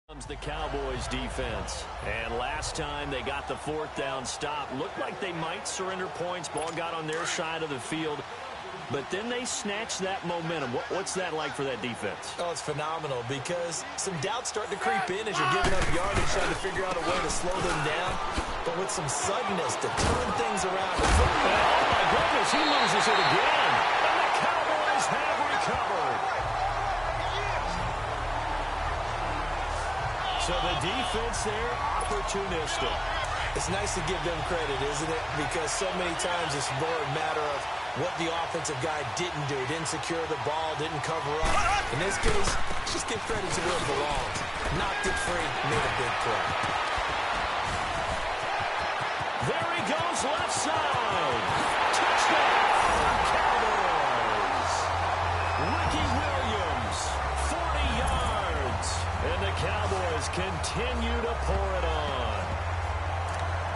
Comes the Cowboys defense. And last time they got the fourth down stop, looked like they might surrender points. Ball got on their side of the field. But then they snatched that momentum. What's that like for that defense? Oh, it's phenomenal because some doubts start to creep in as you're giving up yardage, trying to figure out a way to slow them down. But with some suddenness to turn things around. Oh, my goodness, he loses it again. And the Cowboys have recovered. So the defense there, opportunistic. It's nice to give them credit, isn't it? Because so many times it's more a matter of what the offensive guy didn't do. Didn't secure the ball, didn't cover up. In this case, just give credit to where it belongs. Knocked it free, made a big play. There he goes, left side. Touchdown, Cowboys. Ricky Williams, 40 yards. And the Cowboys continue to pour it on.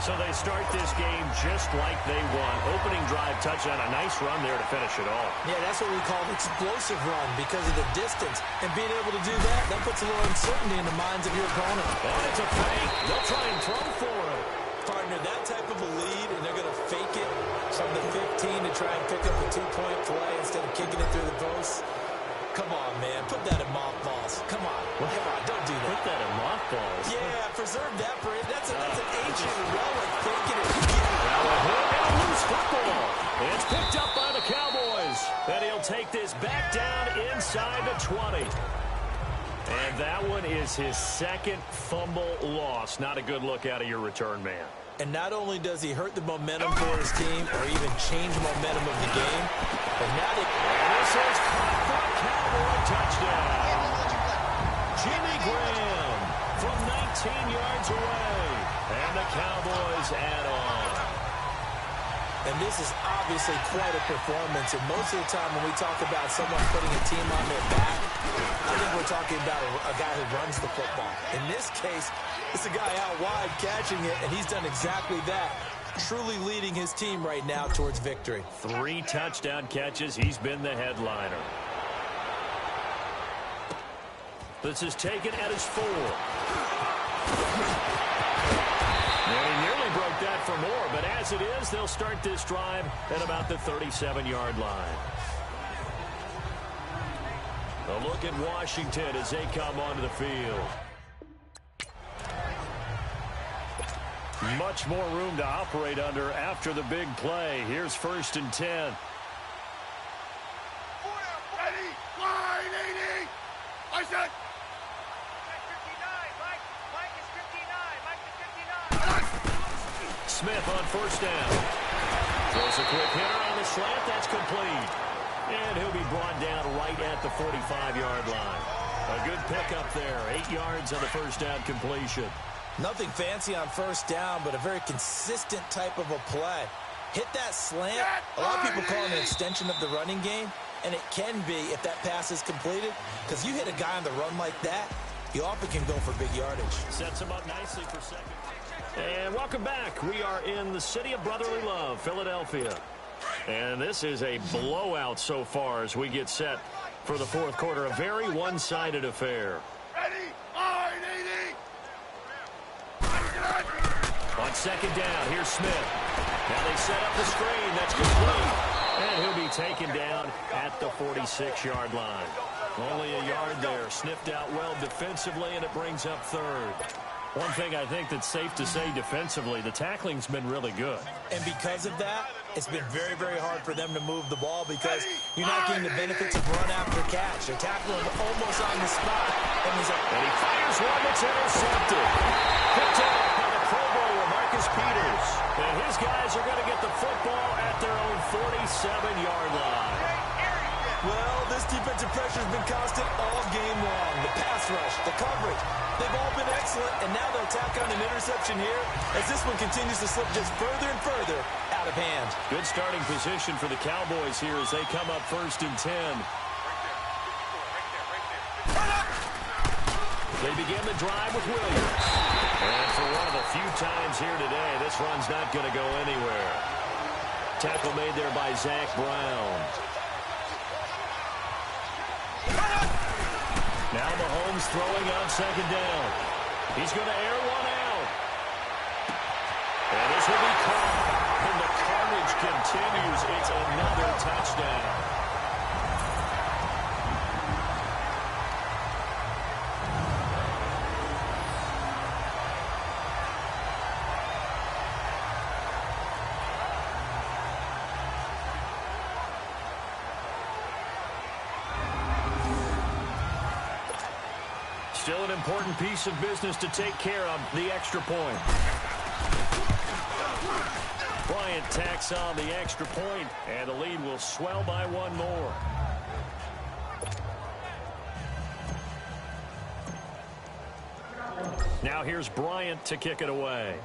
So they start this game just like they won. Opening drive touchdown, a nice run there to finish it off. Yeah, that's what we call an explosive run because of the distance. And being able to do that, that puts a little uncertainty in the minds of your opponent. And it's a fake. They'll try and throw for him. Partner, that type of a lead, and they're going to fake it from the 15 to try and pick up a two-point play instead of kicking it through the post. Come on, man. Put that in mothballs. Come on. Come on. Don't do that. Put that in mothballs. Yeah, preserve that for it. That's an ancient relic. Taking it. Now a hit and a loose football. It's picked up by the Cowboys. And he'll take this back down inside the 20. And that one is his second fumble loss. Not a good look out of your return man. And not only does he hurt the momentum for his team or even change momentum of the game, but now they... And this is caught for a Cowboy touchdown. Jimmy Graham from 19 yards away. And the Cowboys add on. And this is obviously quite a performance. And most of the time when we talk about someone putting a team on their back, I think we're talking about a guy who runs the football. In this case, it's a guy out wide catching it, and he's done exactly that. Truly leading his team right now towards victory. 3 touchdown catches. He's been the headliner. This is taken at his 4. And he nearly broke that for more, but as it is, they'll start this drive at about the 37-yard line. A look at Washington as they come onto the field. Much more room to operate under after the big play. Here's 1st and 10. Ready, line 80. I said. Smith on 1st down. Throws a quick hitter on the slant. That's complete. And he'll be brought down right at the 45-yard line. A good pickup there. 8 yards on the 1st down completion. Nothing fancy on 1st down, but a very consistent type of a play. Hit that slant. A lot of people call it an extension of the running game, and it can be if that pass is completed, because you hit a guy on the run like that, you often can go for big yardage. Sets him up nicely for second. And welcome back. We are in the city of brotherly love, Philadelphia. And this is a blowout so far as we get set for the 4th quarter. A very one-sided affair. Ready, line 80. On 2nd down, here's Smith. Now they set up the screen. That's complete. And he'll be taken down at the 46-yard line. Only a yard there. Sniffed out well defensively, and it brings up 3rd. One thing I think that's safe to say defensively, the tackling's been really good. And because of that, it's been very, very hard for them to move the ball because you're not getting the benefits of run after catch. They're tackling him almost on the spot. And he fires one that's intercepted. Picked up by the Pro Bowler, Marcus Peters. And his guys are going to get the football at their own 47-yard line. Well, this defensive pressure has been constant all game long. The pass rush, the coverage, they've all been excellent, and now they'll tack on an interception here as this one continues to slip just further and further out of hand. Good starting position for the Cowboys here as they come up 1st and 10. They begin the drive with Williams. And for one of the few times here today, this run's not going to go anywhere. Tackle made there by Zach Brown. Now Mahomes throwing on second down. He's going to air one out. And this will be caught. And the carnage continues. It's another touchdown. Still an important piece of business to take care of, the extra point. Bryant tacks on the extra point, and the lead will swell by one more. Now here's Bryant to kick it away.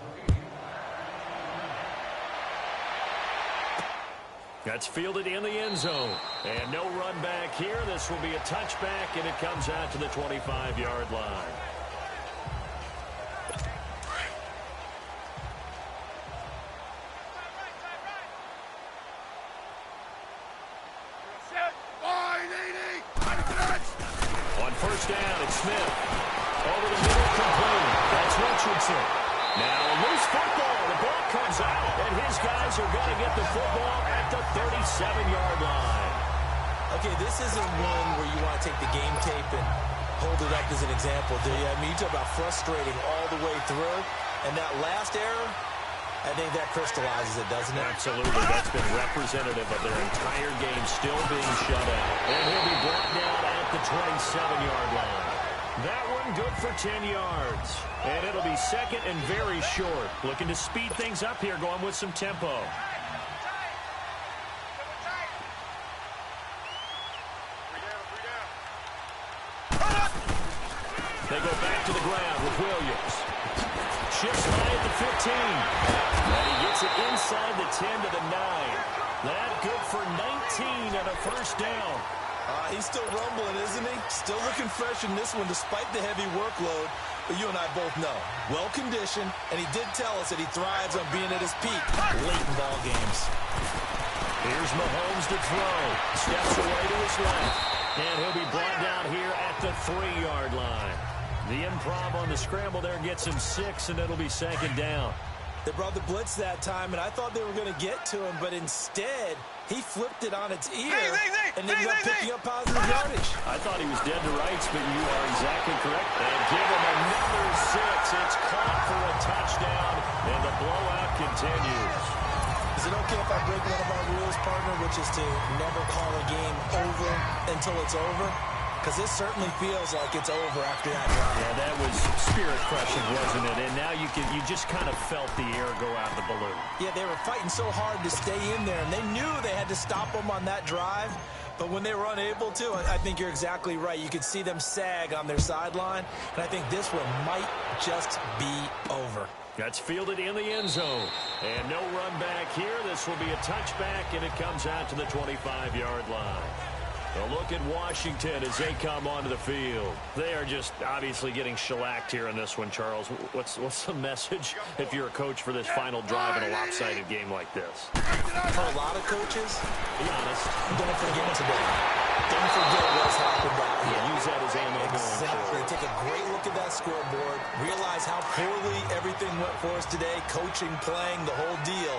That's fielded in the end zone. And no run back here. This will be a touchback, and it comes out to the 25-yard line. On first down, it's Smith. Over the middle, complete. That's Richardson. Now a loose football. The ball comes out, and his guys are going to get the football at the 37-yard line. Okay, this isn't one where you want to take the game tape and hold it up as an example, do you? I mean, you talk about frustrating all the way through, and that last error, I think that crystallizes it, doesn't it? Absolutely. That's been representative of their entire game still being shut out. And he'll be brought down at the 27-yard line. That one good for 10 yards. And it'll be second and very short. Looking to speed things up here, going with some tempo. They go back to the ground with Williams. Shifts high at the 15. And he gets it inside the 10 to the 9. That good for 19 and a first down. He's still rumbling, isn't he? Still looking fresh in this one despite the heavy workload. But you and I both know, well-conditioned, and he did tell us that he thrives on being at his peak late in ball games. Here's Mahomes to throw. Steps away to his left. And he'll be brought down here at the 3-yard line. The improv on the scramble there gets him 6, and it'll be second down. They brought the blitz that time, and I thought they were going to get to him, but instead, he flipped it on its ear and ended up picking up positive yardage. I thought he was dead to rights, but you are exactly correct. And give him another 6. It's caught for a touchdown, and the blowout continues. Is it okay if I break one of our rules, partner, which is to never call a game over until it's over? Because this certainly feels like it's over after that drive. Yeah, that was spirit-crushing, wasn't it? And now you just kind of felt the air go out of the balloon. Yeah, they were fighting so hard to stay in there, and they knew they had to stop them on that drive. But when they were unable to, I think you're exactly right. You could see them sag on their sideline, and I think this one might just be over. That's fielded in the end zone. And no run back here. This will be a touchback, and it comes out to the 25-yard line. A look at Washington as they come onto the field. They are just obviously getting shellacked here in this one, Charles. What's the message if you're a coach for this final drive in a lopsided game like this? For a lot of coaches, be honest, don't forget today. Don't forget what's happened out here. Use that as ammo. Exactly. Take a great look at that scoreboard. Realize how poorly everything went for us today. Coaching, playing, the whole deal.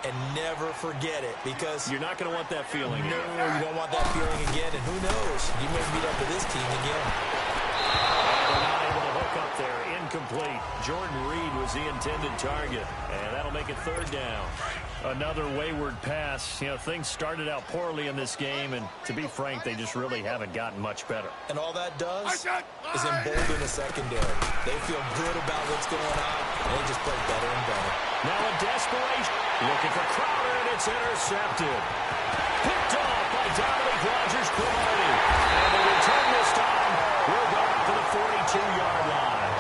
And never forget it, because you're not going to want that feeling. No, you don't want that feeling again. And who knows? You may meet up with this team again. They're not able to hook up there. Incomplete. Jordan Reed was the intended target. And that'll make it third down. Another wayward pass. You know, things started out poorly in this game, and to be frank, they just really haven't gotten much better. And all that does is embolden the secondary. They feel good about what's going on, and they just play better and better. Now a desperation. Looking for Crowder, and it's intercepted. Picked off by Dominique Rodgers-Cromartie. And the return this time will go up to the 42-yard line.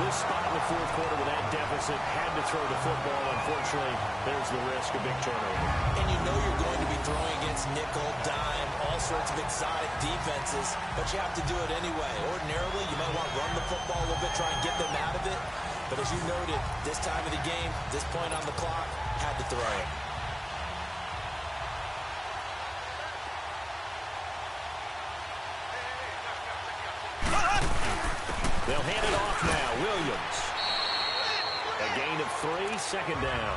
This spot in the fourth quarter with that deficit had to throw the football. Unfortunately, there's the risk of big turnover. And you know you're going to be throwing against nickel, dime, all sorts of exotic defenses, but you have to do it anyway. Ordinarily, you might want to run the football a little bit, try and get them out of it. But as you noted, this time of the game, this point on the clock, had to throw it. They'll hand it off now. Williams. A gain of 3, second down.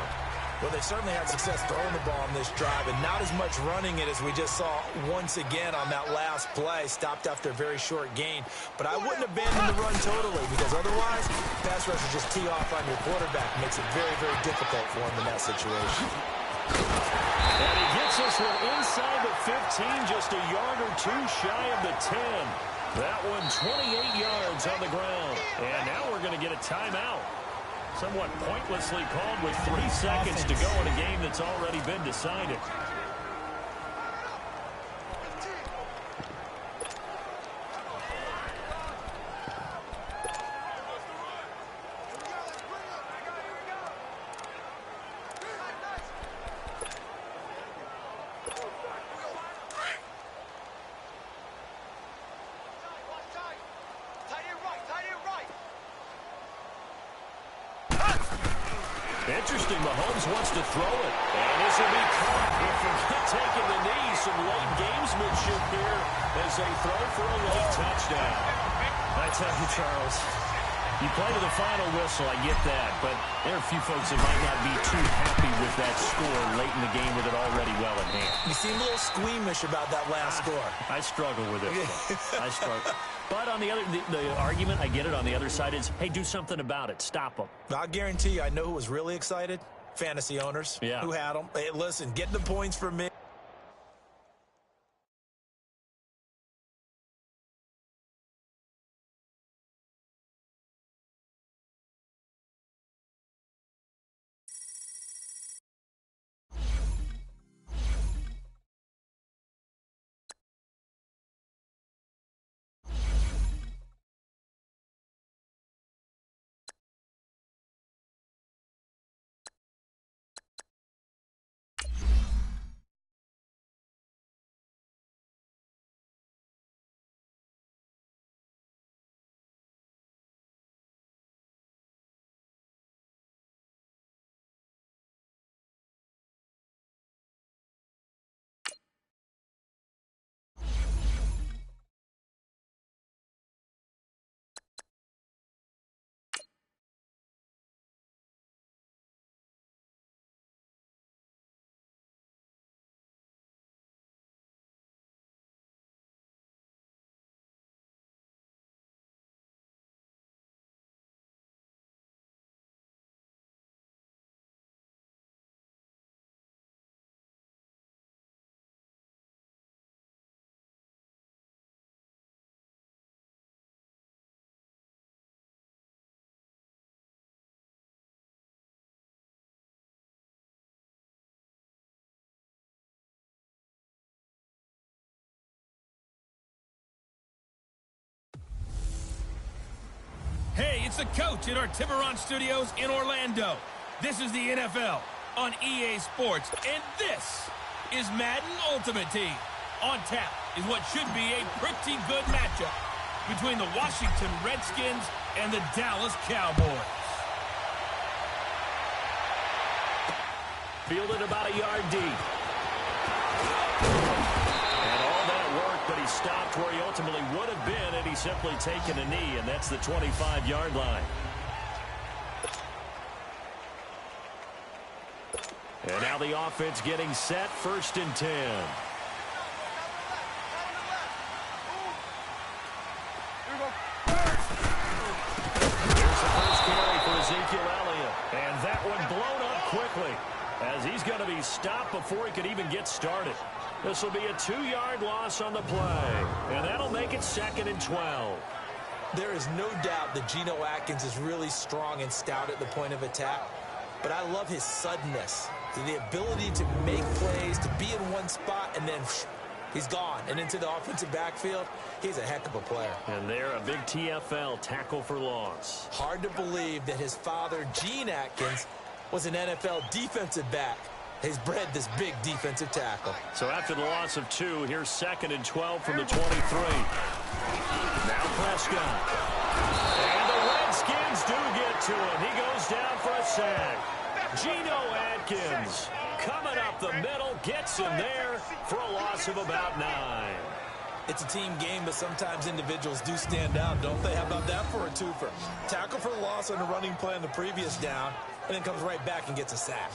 Well, they certainly had success throwing the ball on this drive, and not as much running it as we just saw once again on that last play. Stopped after a very short gain. But I wouldn't abandon the run totally, because otherwise, pass rushers just tee off on your quarterback. Makes it very, very difficult for him in that situation. And he gets this one inside the 15, just a yard or two shy of the 10. That one 28 yards on the ground. And now we're going to get a timeout. Somewhat pointlessly called with 3 seconds to go in a game that's already been decided. Interesting, Mahomes wants to throw it. And this will be caught. Forget taking the knee. Some late gamesmanship here as they throw for a late touchdown. I tell you, Charles, you play to the final whistle, I get that. But there are a few folks that might not be too happy with that score late in the game with it already well in hand. You seem a little squeamish about that last score. I struggle with it. I struggle. But on the other, the argument, I get it, on the other side is, hey, do something about it. Stop them. I'll guarantee you, I know who was really excited. Fantasy owners who had them. Hey, listen, get the points for me. Hey, it's the coach at our Tiburon Studios in Orlando. This is the NFL on EA Sports, and this is Madden Ultimate Team. On tap is what should be a pretty good matchup between the Washington Redskins and the Dallas Cowboys. Fielded about a yard deep. But he stopped where he ultimately would have been had he simply taken a knee, and that's the 25-yard line. And now the offense getting set, 1st and 10. Here's the first carry for Ezekiel Elliott, and that one blown up quickly as he's going to be stopped before he could even get started. This will be a 2-yard loss on the play, and that'll make it 2nd and 12. There is no doubt that Geno Atkins is really strong and stout at the point of attack, but I love his suddenness, the ability to make plays, to be in one spot, and then he's gone and into the offensive backfield. He's a heck of a player. And they're a big TFL, tackle for loss. Hard to believe that his father, Gene Atkins, was an NFL defensive back. He's bred this big defensive tackle. So after the loss of 2, here's 2nd and 12 from the 23. Now Prescott. And the Redskins do get to him. He goes down for a sack. Geno Atkins coming up the middle, gets him there for a loss of about 9. It's a team game, but sometimes individuals do stand out, don't they? How about that for a twofer? Tackle for loss on the running play on the previous down, and then comes right back and gets a sack.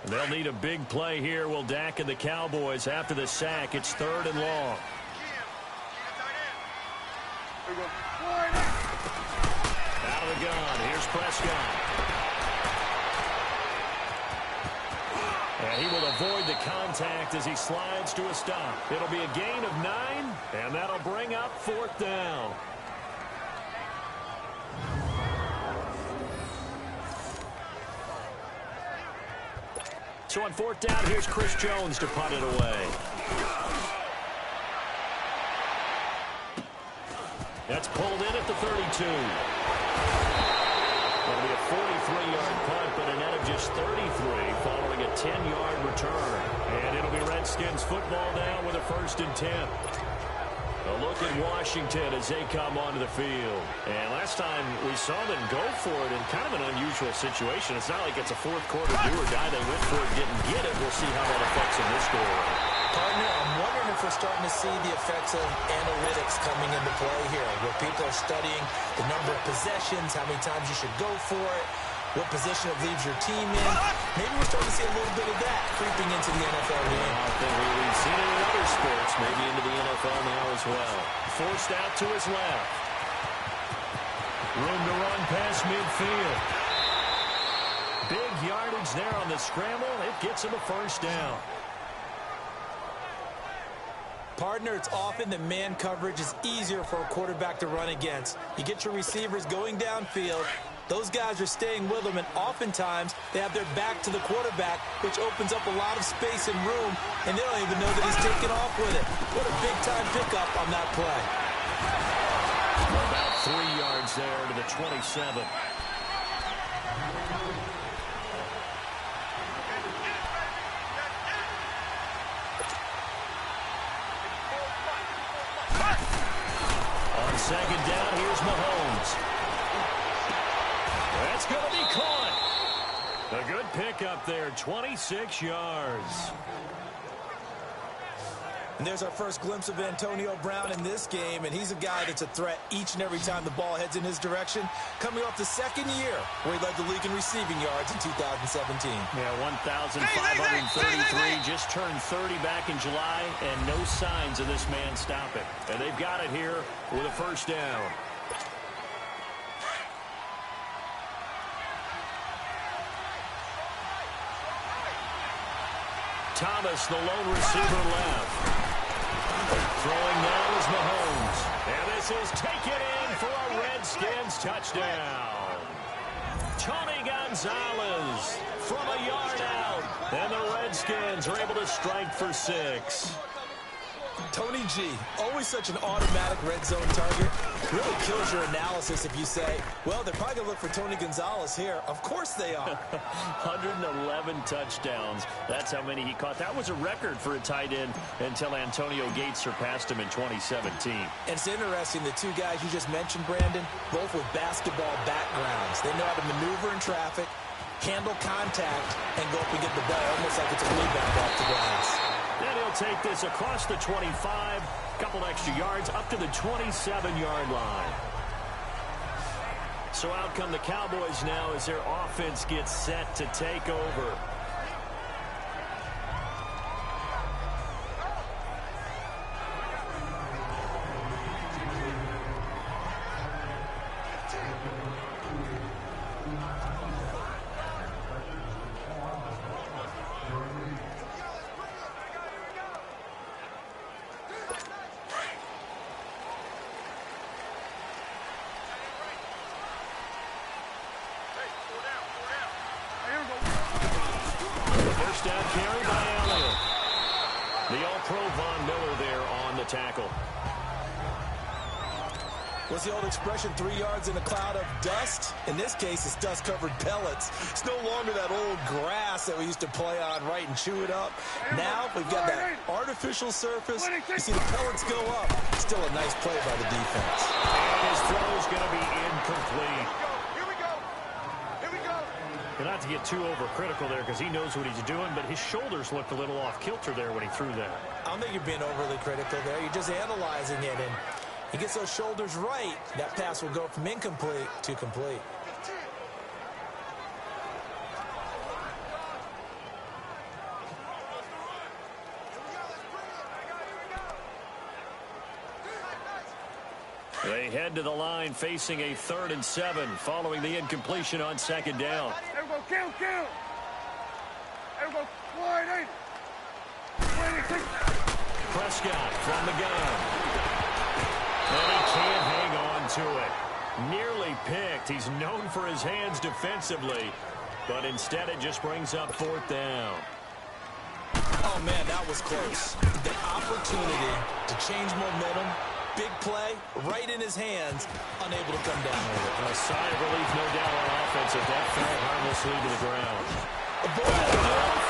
They'll need a big play here. Will Dak and the Cowboys after the sack. It's 3rd and long. Out of the gun. Here's Prescott. And he will avoid the contact as he slides to a stop. It'll be a gain of 9, and that'll bring up 4th down. So on 4th down, here's Chris Jones to punt it away. That's pulled in at the 32. That'll be a 43-yard punt, but a net of just 33 following a 10-yard return. And it'll be Redskins football now with a 1st and 10. A look at Washington as they come onto the field. And last time we saw them go for it in kind of an unusual situation. It's not like it's a fourth quarter do-or-die. They went for it, didn't get it. We'll see how that affects in this score. Partner, I'm wondering if we're starting to see the effects of analytics coming into play here, where people are studying the number of possessions, how many times you should go for it, what position it leaves your team in. Maybe we're starting to see a little bit of that creeping into the NFL game. I think we've seen it in other sports, maybe into the NFL now as well. Forced out to his left. Room to run past midfield. Big yardage there on the scramble. It gets him a 1st down. Partner, it's often that man coverage is easier for a quarterback to run against. You get your receivers going downfield. Those guys are staying with them, and oftentimes they have their back to the quarterback, which opens up a lot of space and room, and they don't even know that he's taking off with it. What a big-time pickup on that play. About 3 yards there to the 27. On 2nd down, here's Mahomes. That's going to be caught. A good pickup there, 26 yards. And there's our first glimpse of Antonio Brown in this game, and he's a guy that's a threat each and every time the ball heads in his direction, coming off the 2nd year where he led the league in receiving yards in 2017. Yeah, 1,533, just turned 30 back in July, and no signs of this man stopping. And they've got it here with a 1st down. Thomas, the lone receiver left. Throwing now is Mahomes. And this is taken in for a Redskins touchdown. Tony Gonzalez from a yard out. And the Redskins are able to strike for 6. Tony G, always such an automatic red zone target. Really kills your analysis if you say, well, they're probably going to look for Tony Gonzalez here. Of course they are. 111 touchdowns. That's how many he caught. That was a record for a tight end until Antonio Gates surpassed him in 2017. And it's interesting, the two guys you just mentioned, Brandon, both with basketball backgrounds. They know how to maneuver in traffic, handle contact, and go up and get the ball almost like it's a rebound off the glass. Then he'll take this across the 25, couple extra yards, up to the 27-yard line. So out come the Cowboys now as their offense gets set to take over. Down carry by Elliott. The All-Pro Von Miller there on the tackle. What's the old expression, 3 yards in a cloud of dust? In this case, it's dust-covered pellets. It's no longer that old grass that we used to play on, right, and chew it up. Now we've got that artificial surface. You see the pellets go up. Still a nice play by the defense. And his throw is going to be incomplete. Here we go. Here we go. And not to get too overcritical there because he knows what he's doing, but his shoulders looked a little off-kilter there when he threw that. I don't think you're being overly critical there. You're just analyzing it, and he gets those shoulders right. That pass will go from incomplete to complete. They head to the line facing a 3rd and 7 following the incompletion on 2nd down. There we go. Kill. There we go. Wide 8. Prescott from the gun. And he can't hang on to it. Nearly picked. He's known for his hands defensively, but instead it just brings up 4th down. Oh, man, that was close. The opportunity to change momentum, big play, right in his hands, unable to come down with it. A sigh of relief, no doubt, on offense if that fell harmlessly to the ground.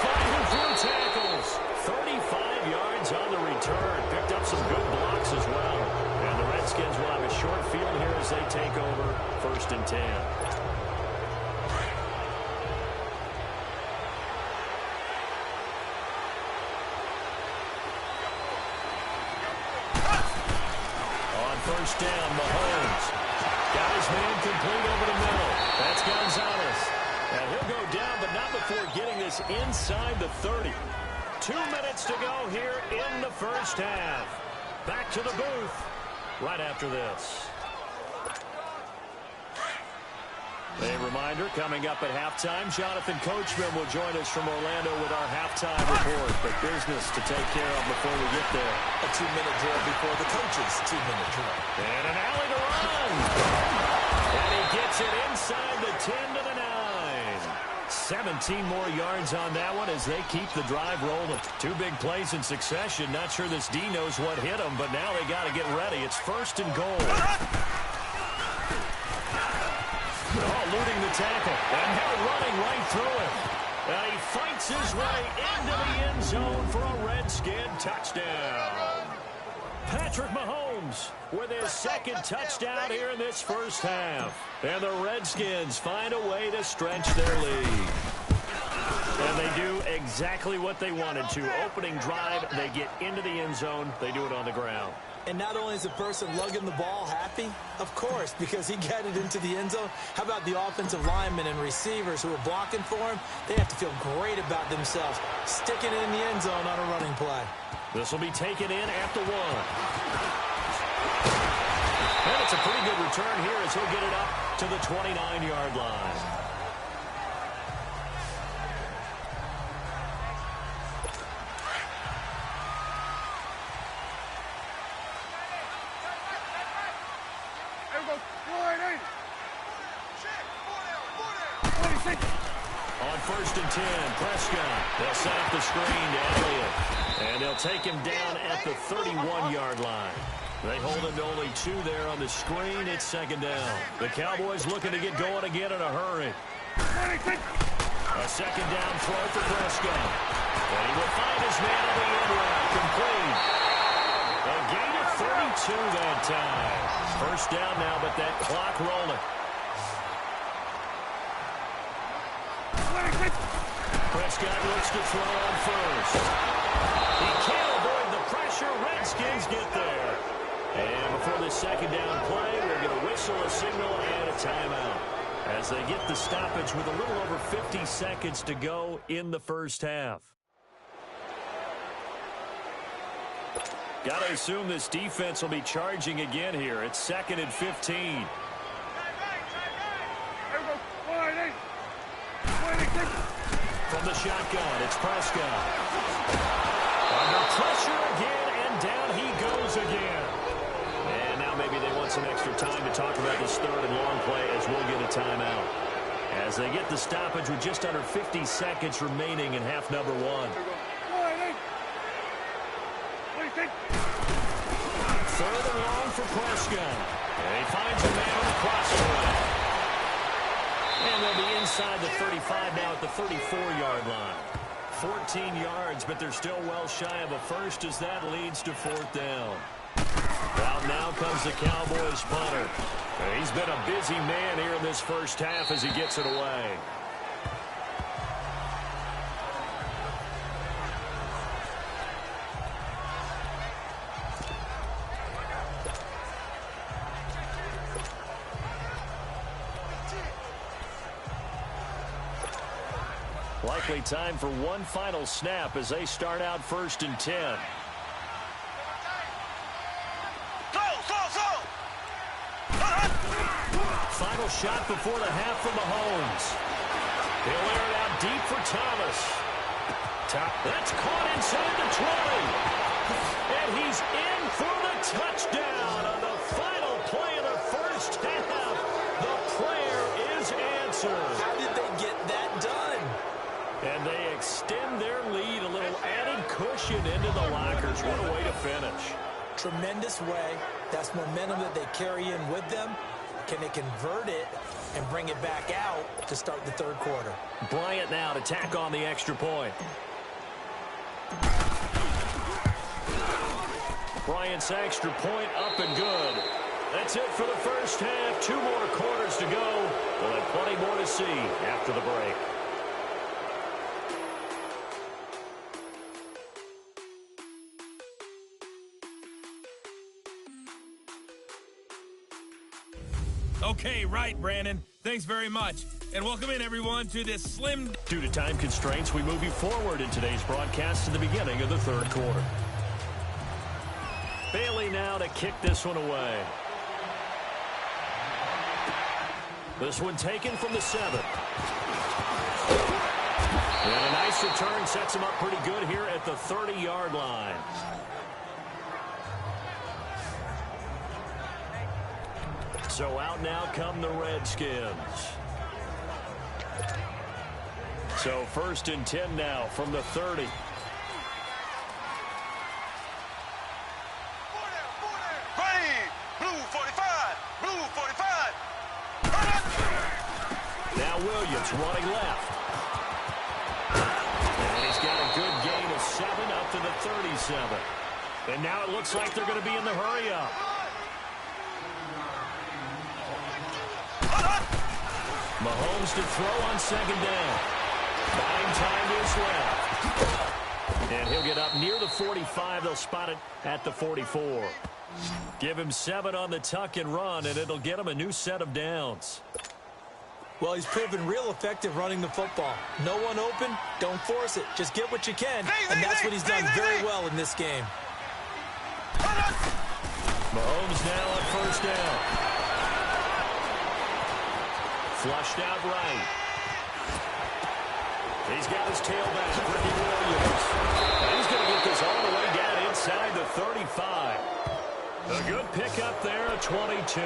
Fighting through tackles. 35 yards on the return. Picked up some good blocks as well. And the Redskins will have a short field here as they take over 1st and 10. On 1st down, Mahomes got his man complete over the middle. That's Gonzalez. And he'll go down, but not before getting this inside the 30. 2 minutes to go here in the 1st half. Back to the booth right after this. A reminder, coming up at halftime, Jonathan Coachman will join us from Orlando with our halftime report. But business to take care of before we get there. A 2-minute drill before the coach's 2-minute drill. And an alley to run. And he gets it inside the 10 to the 9. 17 more yards on that one as they keep the drive rolling. 2 big plays in succession. Not sure this D knows what hit him, but now they got to get ready. It's 1st and goal. Oh, eluding the tackle. And now running right through it. And he fights his way into the end zone for a Redskin touchdown. Patrick Mahomes with his 2nd touchdown here in this 1st half. And the Redskins find a way to stretch their lead. And they do exactly what they wanted to. Opening drive, they get into the end zone. They do it on the ground. And not only is the person lugging the ball happy, of course, because he got it into the end zone. How about the offensive linemen and receivers who are blocking for him? They have to feel great about themselves, sticking it in the end zone on a running play. This will be taken in at the 1. And it's a pretty good return here as he'll get it up to the 29-yard line. There we go. Wide 8. 26. On 1st and 10, Prescott. They'll set up the screen to Elliott. And they'll take him down at the 31-yard line. They hold him to only 2 there on the screen. It's 2nd down. The Cowboys looking to get going again in a hurry. 26. A 2nd down throw for Prescott. And he will find his man on the end route. Complete. A gain of 32 that time. 1st down now, but that clock rolling. 26. Prescott looks to throw on 1st. He can't avoid the pressure. Redskins get there. And before the 2nd down play, we're going to whistle a signal and a timeout as they get the stoppage with a little over 50 seconds to go in the 1st half. Got to assume this defense will be charging again here. It's 2nd and 15. There we go. Wide 8. 26. From the shotgun, it's Prescott. Under pressure again, and down he goes again. And now maybe they want some extra time to talk about this 3rd and long play as we'll get a timeout. As they get the stoppage with just under 50 seconds remaining in half number 1. Wide 8. 26. 3rd and long for Prescott. And he finds a man on the crossing. And they'll be inside the 35 now at the 34-yard line. 14 yards, but they're still well shy of a first as that leads to fourth down. Out now comes the Cowboys punter. And he's been a busy man here in this first half as he gets it away. Likely time for one final snap as they start out 1st and 10. Final shot before the half from Mahomes. He'll air it out deep for Thomas. That's caught inside the 20. And he's in for the touchdown on the final play of the first half. The prayer is answered. How did they get that done? And they extend their lead, a little added cushion into the lockers. What a way to finish. Tremendous way. That's momentum that they carry in with them. Can they convert it and bring it back out to start the third quarter? Bryant now to tack on the extra point. Bryant's extra point up and good. That's it for the first half. 2 more quarters to go. We'll have plenty more to see after the break. Okay, right, Brandon. Thanks very much. And welcome in, everyone, to this slim... Due to time constraints, we move you forward in today's broadcast to the beginning of the third quarter. Bailey now to kick this one away. This one taken from the 7. And a nice return sets him up pretty good here at the 30-yard line. So out now come the Redskins. So 1st and 10 now from the 30. Blue 45. Blue 45. Now Williams running left. And he's got a good gain of 7 up to the 37. And now it looks like they're going to be in the hurry-up. Mahomes to throw on 2nd down. 9 time is left. And he'll get up near the 45. They'll spot it at the 44. Give him 7 on the tuck and run, and it'll get him a new set of downs. Well, he's proven real effective running the football. No one open, don't force it. Just get what you can, and that's what he's done very well in this game. Mahomes now on 1st down. Flushed out right. He's got his tailback, Ricky Williams. And he's going to get this all the way down inside the 35. A good pickup there, a 22.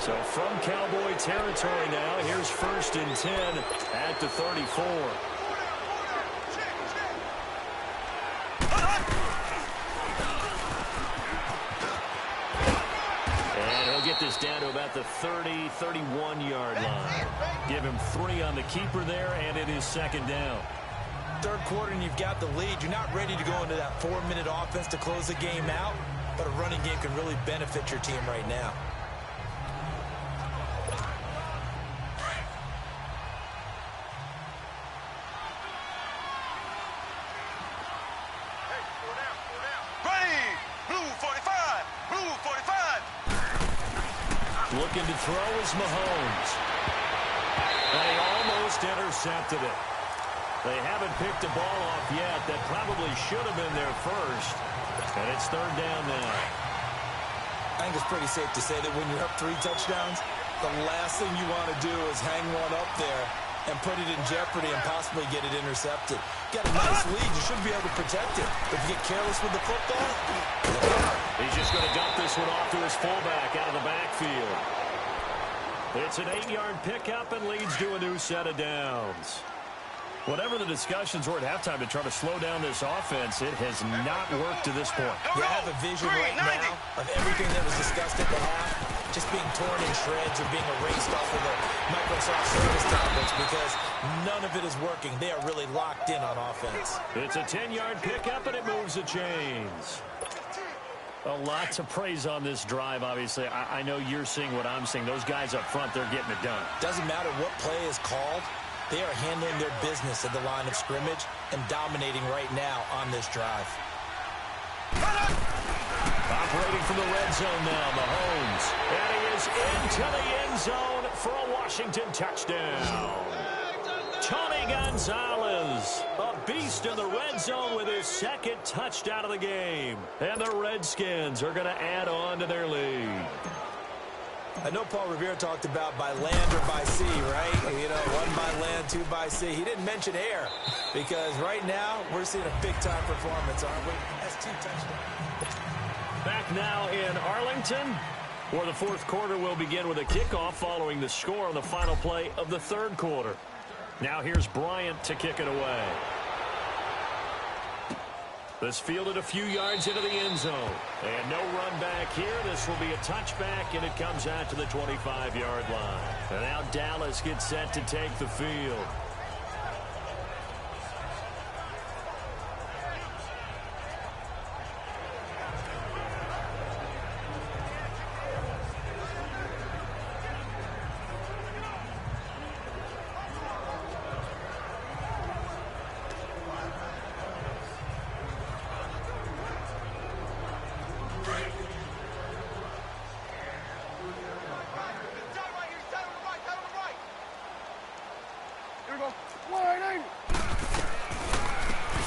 So from Cowboy territory now, here's 1st and 10 at the 34. Get this down to about the 30, 31-yard line. Give him 3 on the keeper there, and it is 2nd down. Third quarter, and you've got the lead. You're not ready to go into that 4-minute offense to close the game out, but a running game can really benefit your team right now. Looking to throw is Mahomes. And he almost intercepted it. They haven't picked the ball off yet. That probably should have been their first. And it's 3rd down now. I think it's pretty safe to say that when you're up 3 touchdowns, the last thing you want to do is hang one up there and put it in jeopardy and possibly get it intercepted. Got a nice lead. You should be able to protect it. If you get careless with the football, he's just going to dump this one off to his fullback out of the backfield. It's an 8-yard pickup and leads to a new set of downs. Whatever the discussions were at halftime to try to slow down this offense, it has not worked to this point. You have a vision right now of everything that was discussed at the half. just being torn in shreds or being erased off of the Microsoft Service tablets because none of it is working. They are really locked in on offense. It's a 10-yard pickup, and it moves the chains. A lot to praise on this drive, obviously. I know you're seeing what I'm seeing. Those guys up front, they're getting it done. Doesn't matter what play is called. They are handling their business at the line of scrimmage and dominating right now on this drive. Operating from the red zone now, Mahomes. And he is into the end zone for a Washington touchdown. Tony Gonzalez, a beast in the red zone with his second touchdown of the game. And the Redskins are going to add on to their lead. I know Paul Revere talked about by land or by sea, right? You know, one by land, two by sea. He didn't mention air because right now we're seeing a big-time performance, aren't we? That's 2 touchdowns. Back now in Arlington, where the fourth quarter will begin with a kickoff following the score on the final play of the third quarter. Now here's Bryant to kick it away. This fielded a few yards into the end zone. And no run back here. This will be a touchback, and it comes out to the 25-yard line. And now Dallas gets set to take the field.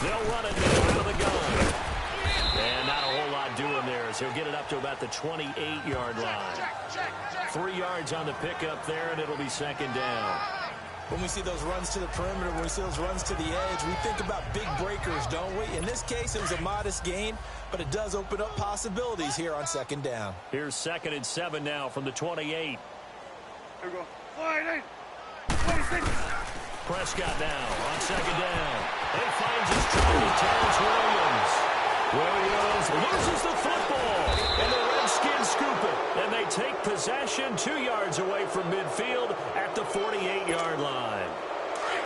They'll run it now out of the gun. And not a whole lot doing there as he'll get it up to about the 28-yard line. 3 yards on the pickup there, and it'll be second down. When we see those runs to the perimeter, when we see those runs to the edge, we think about big breakers, don't we? In this case, it was a modest gain, but it does open up possibilities here on second down. Here's 2nd and 7 now from the 28. Here we go. 26. Prescott now on second down. He finds his target, Terrence Williams. Williams loses the football, and the Redskins scoop it. And they take possession 2 yards away from midfield at the 48-yard line.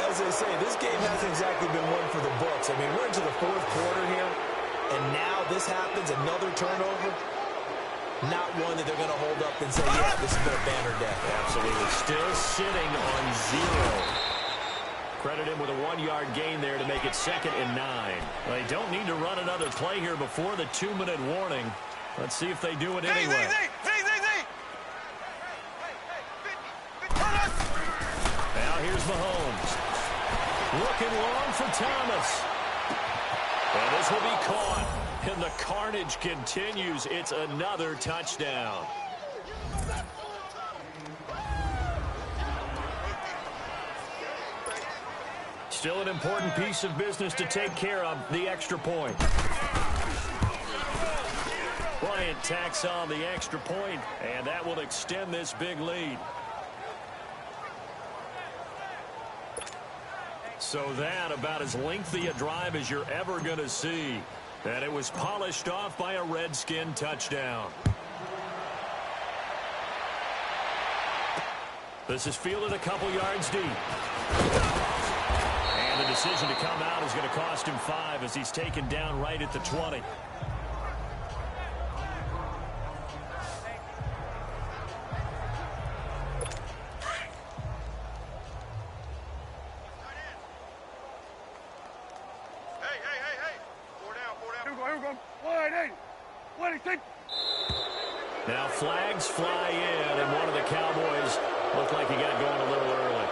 As they say, this game hasn't exactly been one for the books. I mean, we're into the fourth quarter here, and now this happens, another turnover. Not one that they're going to hold up and say, yeah, this has been a banner day. Absolutely. Still sitting on 0. Credit him with a 1-yard gain there to make it 2nd and 9. They don't need to run another play here before the 2-minute warning. Let's see if they do it anyway. Now here's Mahomes. Looking long for Thomas. And this will be caught. And the carnage continues. It's another touchdown. Still an important piece of business to take care of, the extra point. Bryant tacks on the extra point, and that will extend this big lead. So that about as lengthy a drive as you're ever going to see. And it was polished off by a Redskin touchdown. This is fielded a couple yards deep. And the decision to come out is going to cost him 5 as he's taken down right at the 20. Now flags fly in, and one of the Cowboys looked like he got going a little early.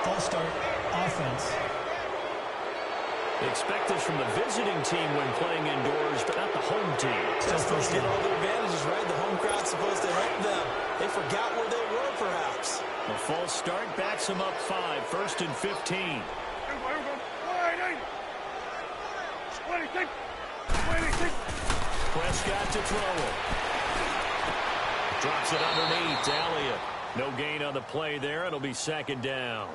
False start, offense. They expect this from the visiting team when playing indoors, but not the home team. They're supposed to get all the advantages, right? The home crowd's supposed to help them. They forgot where they were, perhaps. A false start backs them up 5, 1st and 15. 26. Prescott to throw it. Drops it underneath. Elliott. No gain on the play there. It'll be 2nd down.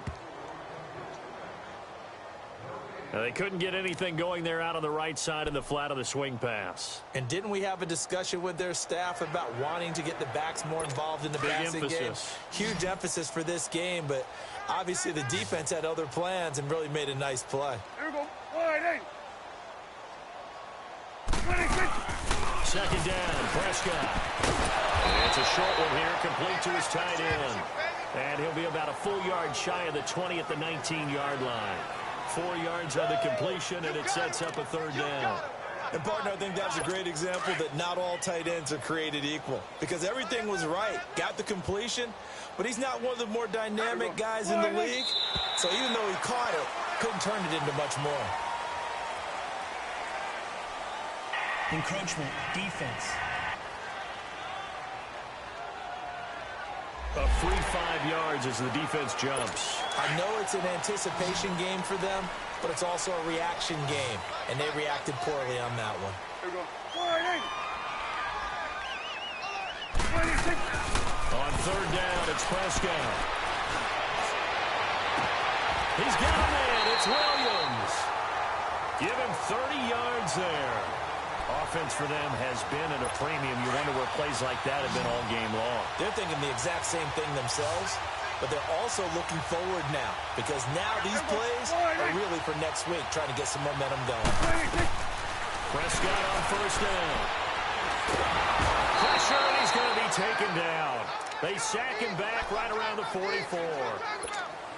They couldn't get anything going there out on the right side in the flat of the swing pass. And didn't we have a discussion with their staff about wanting to get the backs more involved in the passing game? Huge emphasis for this game, but obviously the defense had other plans and really made a nice play. Here we go. Wide 26. Second down, Prescott. And it's a short one here, complete to his tight end. And he'll be about a full yard shy of the 20 at the 19-yard line. 4 yards on the completion, and it sets up a third down. And, partner, I think that's a great example that not all tight ends are created equal, because everything was right. Got the completion, but he's not one of the more dynamic guys in the league. So even though he caught it, couldn't turn it into much more. Encroachment, defense. A free 5 yards as the defense jumps. I know it's an anticipation game for them, but it's also a reaction game, and they reacted poorly on that one. Here we go. Wide 26. On third down, it's Prescott. He's got him in. It's Williams. Give him 30 yards there. Offense for them has been at a premium. You wonder where plays like that have been all game long. They're thinking the exact same thing themselves, but they're also looking forward now, because now these plays are really for next week, trying to get some momentum going. Prescott on first down. Pressure, and he's going to be taken down. They sack him back right around the 44.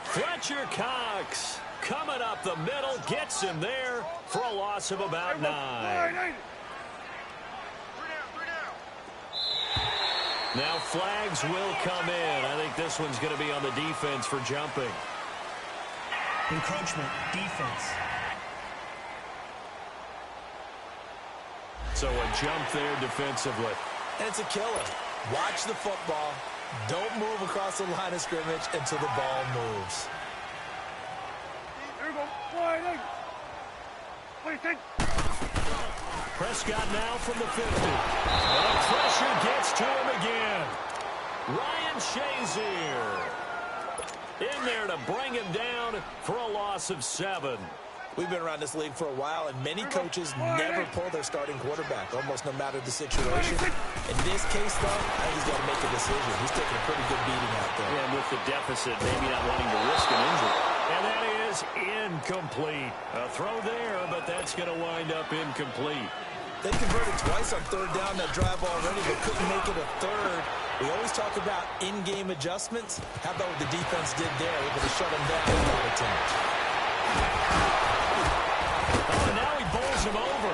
Fletcher Cox coming up the middle, gets him there for a loss of about 9. Now flags will come in. I think this one's going to be on the defense for jumping. Encroachment, defense. So a jump there defensively. And it's a killer. Watch the football. Don't move across the line of scrimmage until the ball moves. Here we go. Wide 26. Prescott now from the 50. And the pressure gets to him again. Ryan Shazier in there to bring him down for a loss of 7. We've been around this league for a while, and many coaches never pull their starting quarterback, almost no matter the situation. In this case, though, I think he's got to make a decision. He's taking a pretty good beating out there. And with the deficit, maybe not wanting to risk an injury. And that is incomplete. A throw there, but that's going to wind up incomplete. They converted twice on third down that drive already, but couldn't make it a third. We always talk about in-game adjustments. How about what the defense did there, able to shut them down in that attempt. Oh, now he bowls him over.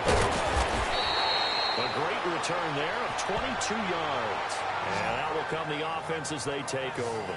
A great return there of 22 yards. And out will come the offense as they take over.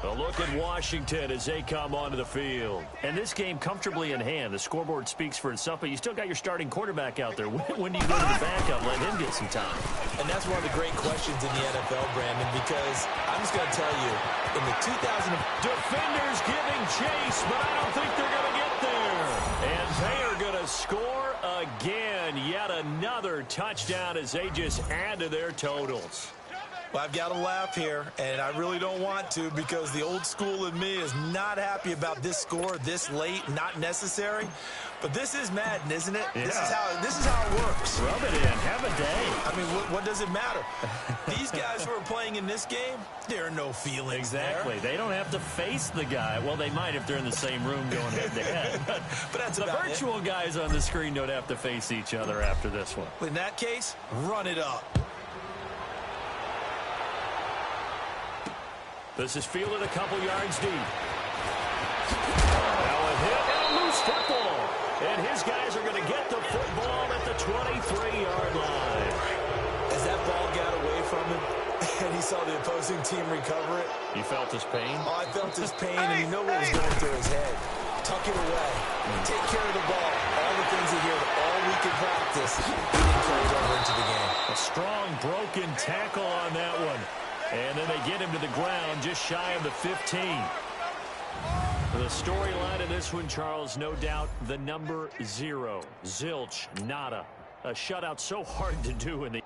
A look at Washington as they come onto the field. And this game comfortably in hand. The scoreboard speaks for itself, but you still got your starting quarterback out there. When do you go to the backup, let him get some time? And that's one of the great questions in the NFL, Brandon, because I'm just going to tell you, in the 2000... Defenders giving chase, but I don't think they're going to get there. And they are going to score again. Yet another touchdown as they just add to their totals. Well, I've got to laugh here, and I really don't want to, because the old school in me is not happy about this score this late, not necessary. But this is Madden, isn't it? Yeah. This is how it works. Rub it in. Have a day. I mean, what does it matter? These guys who are playing in this game, there are no feelings Exactly. there. They don't have to face the guy. Well, they might if they're in the same room going head-to-head. But that's the about virtual guys on the screen don't have to face each other after this one. In that case, run it up. This is fielded a couple yards deep. Now a hit and a loose football. And his guys are going to get the football at the 23-yard line. As that ball got away from him, and he saw the opposing team recover it. You felt his pain? Oh, I felt his pain, and you know what was going through his head. Tuck it away. Take care of the ball. All the things he heard all week in practice, he didn't carry over into the game. A strong broken tackle on that one. And then they get him to the ground just shy of the 15. The storyline of this one, Charles, no doubt the number 0. Zilch, nada. A shutout so hard to do in the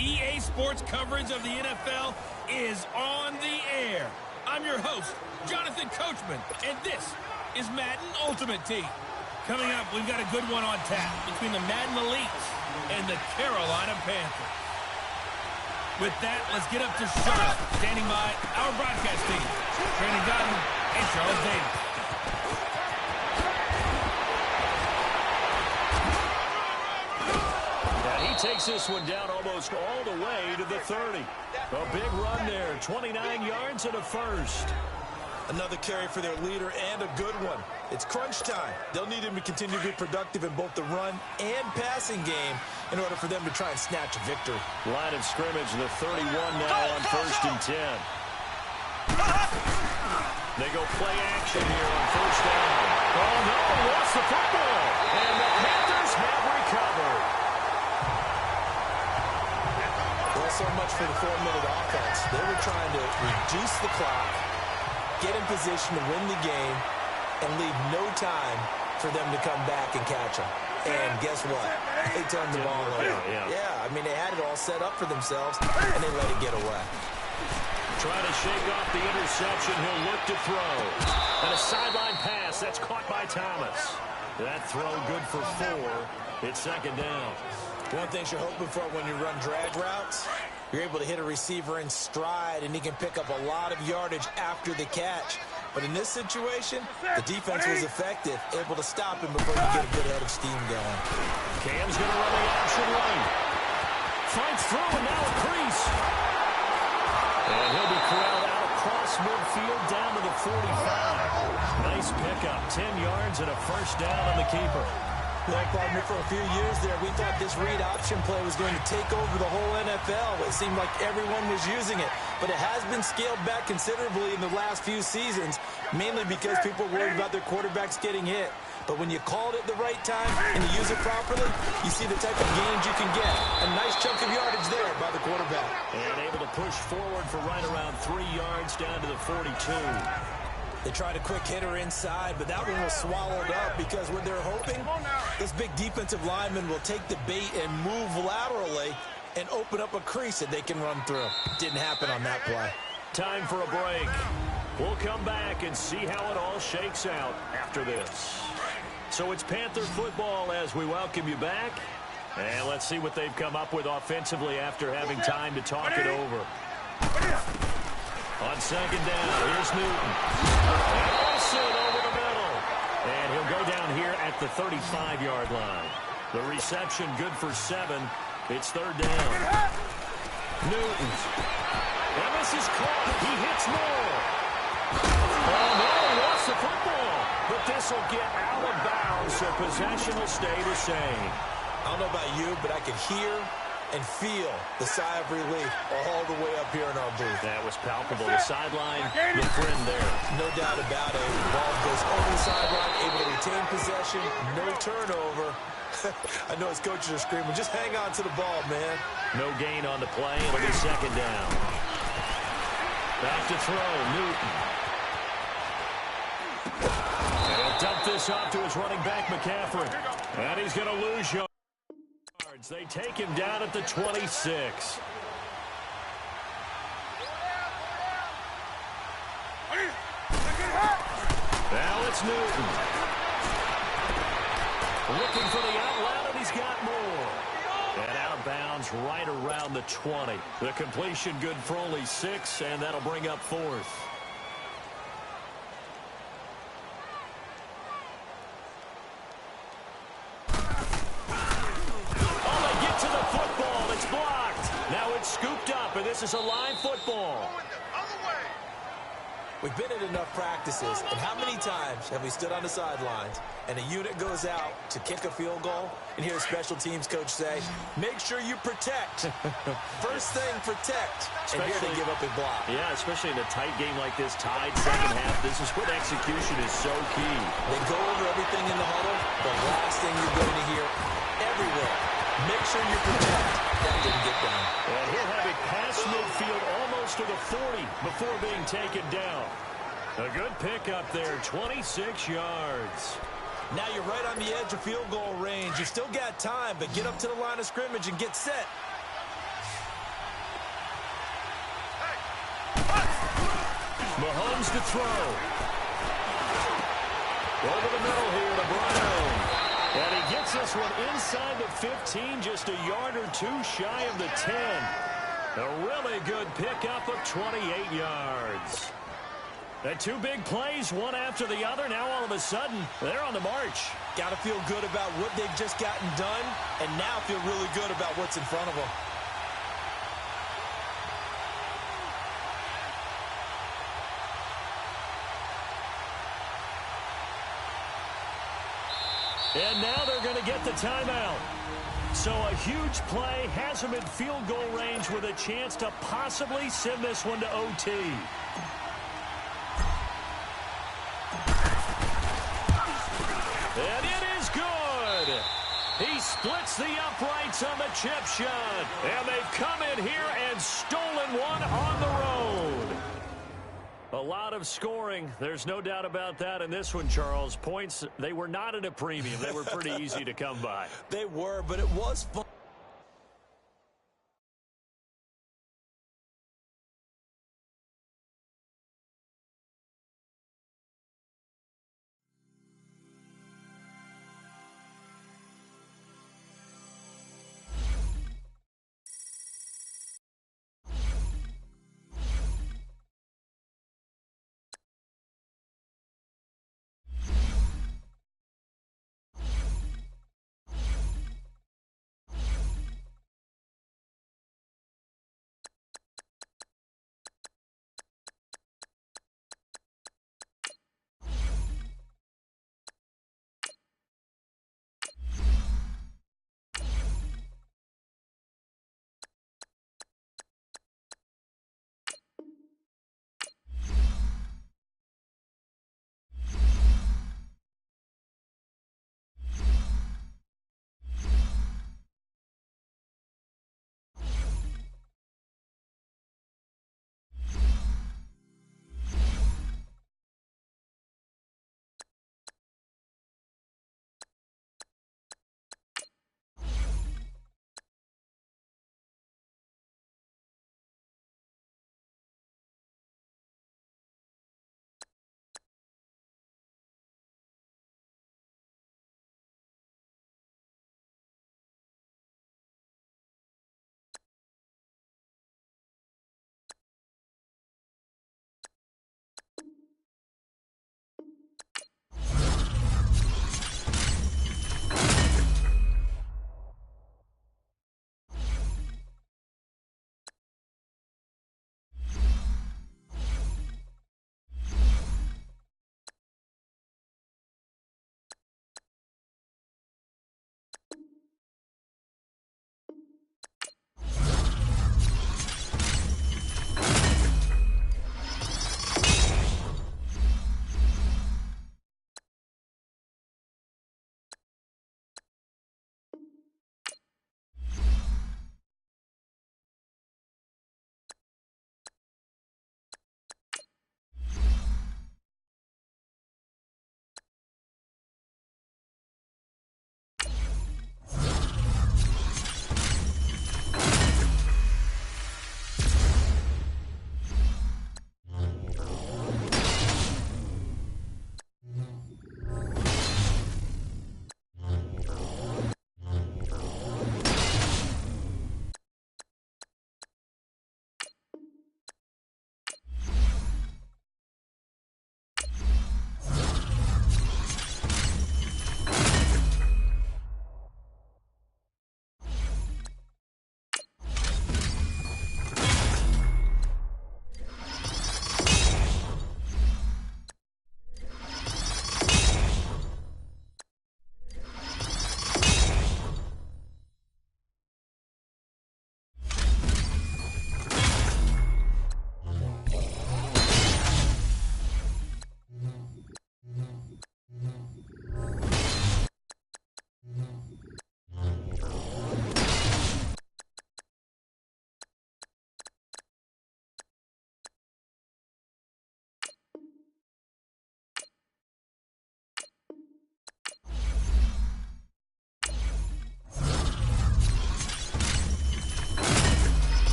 EA Sports coverage of the NFL is on the air. I'm your host, Jonathan Coachman, and this is Madden Ultimate Team. Coming up, we've got a good one on tap between the Madden Elites and the Carolina Panthers. With that, let's get up to Charlotte, standing by our broadcast team, Brandon Godden and Charles Davis. And he takes this one down almost all the way to the 30. A big run there, 29 yards and a first. Another carry for their leader and a good one. It's crunch time. They'll need him to continue to be productive in both the run and passing game in order for them to try and snatch a victory. Line of scrimmage, the 31 now on 1st and 10. They go play action here on 1st down. Oh, no, lost the football. And the Panthers have recovered. Well, so much for the 4-minute offense. They were trying to reduce the clock, get in position to win the game, and leave no time for them to come back and catch them. And guess what? They turned the ball over. Yeah, I mean, they had it all set up for themselves, and they let it get away. Trying to shake off the interception. He'll look to throw. And a sideline pass. That's caught by Thomas. That throw good for 4. It's 2nd down. One thing you're hoping for when you run drag routes, you're able to hit a receiver in stride, and he can pick up a lot of yardage after the catch. But in this situation, the defense was effective, able to stop him before you get a good head of steam going. Cam's going to run the option right. Fights through, and now a crease. And he'll be corralled out across midfield down to the 45. Nice pickup, 10 yards and a 1st down on the keeper. Well, partner, for a few years there, we thought this read option play was going to take over the whole NFL. It seemed like everyone was using it, but it has been scaled back considerably in the last few seasons, mainly because people are worried about their quarterbacks getting hit. But when you call it at the right time and you use it properly, you see the type of gains you can get. A nice chunk of yardage there by the quarterback. And able to push forward for right around 3 yards down to the 42. They tried a quick hitter inside, but that one was swallowed up because what they're hoping, this big defensive lineman will take the bait and move laterally and open up a crease that they can run through. Didn't happen on that play. Time for a break. We'll come back and see how it all shakes out after this. So it's Panther football as we welcome you back. And let's see what they've come up with offensively after having time to talk it over. On 2nd down, here's Newton. And Olsen over the middle. And he'll go down here at the 35-yard line. The reception good for 7. It's 3rd down. Newton. And this is caught. He hits more. Oh, no, lost the football. But this will get out of bounds, so possession will stay the same. I don't know about you, but I could hear and feel the sigh of relief all the way up here in our booth. That was palpable. The sideline, the friend there. No doubt about it. The ball goes over the sideline, able to retain possession, no turnover. I know his coaches are screaming, just hang on to the ball, man. No gain on the play. It'll be 2nd down. Back to throw, Newton. And he'll dump this off to his running back, McCaffrey. And he's going to lose yards. They take him down at the 26. Now it's Newton. Looking for the outlet, and he's got more. And out of bounds right around the 20. The completion good for only 6, and that'll bring up 4th. Scooped up, and this is a live football. We've been at enough practices, and how many times have we stood on the sidelines and a unit goes out to kick a field goal and hear a special teams coach say, make sure you protect. First thing, protect. And here they give up a block. Yeah, especially in a tight game like this, tied 2nd half. This is what execution is so key. They go over everything in the huddle. The last thing you're going to hear everywhere, make sure you protect. That didn't get done. And he'll have it past midfield almost to the 40 before being taken down. A good pickup there, 26 yards. Now you're right on the edge of field goal range. You still got time, but get up to the line of scrimmage and get set. Mahomes to throw. Over the middle here to Brown. And he gets this one inside the 15, just a yard or two shy of the 10. A really good pickup of 28 yards. The two big plays, one after the other. Now all of a sudden, they're on the march. Got to feel good about what they've just gotten done, and now feel really good about what's in front of them. And now they're going to get the timeout. So a huge play has them in field goal range with a chance to possibly send this one to OT. And it is good. He splits the uprights on the chip shot. And they've come in here and stolen one on the road. A lot of scoring. There's no doubt about that in this one, Charles. Points, they were not at a premium. They were pretty easy to come by. They were, but it was fun.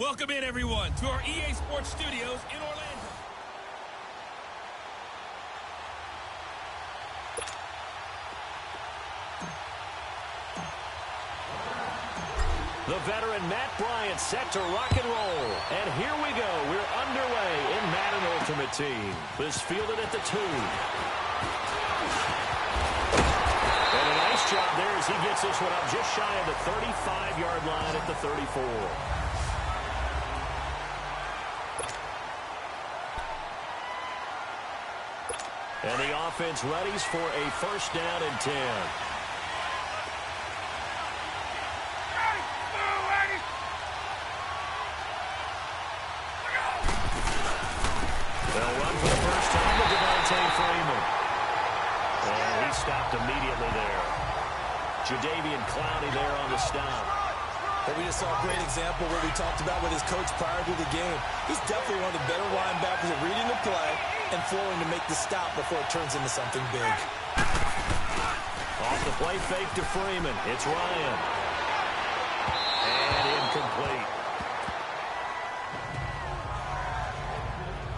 Welcome in, everyone, to our EA Sports Studios in Orlando. The veteran Matt Bryant set to rock and roll. And here we go. We're underway in Madden Ultimate Team. This fielded at the 2. And a nice job there as he gets this one up just shy of the 35-yard line at the 34. And the offense readies for a first down and 10. They'll run for the first time with Freeman. And he stopped immediately there. Jadeveon Clowney there on the stop. But we just saw a great example what we talked about with his coach prior to the game. He's definitely one of the better linebackers at reading the play and flowing to make the stop before it turns into something big. Off the play fake to Freeman. It's Ryan. And incomplete.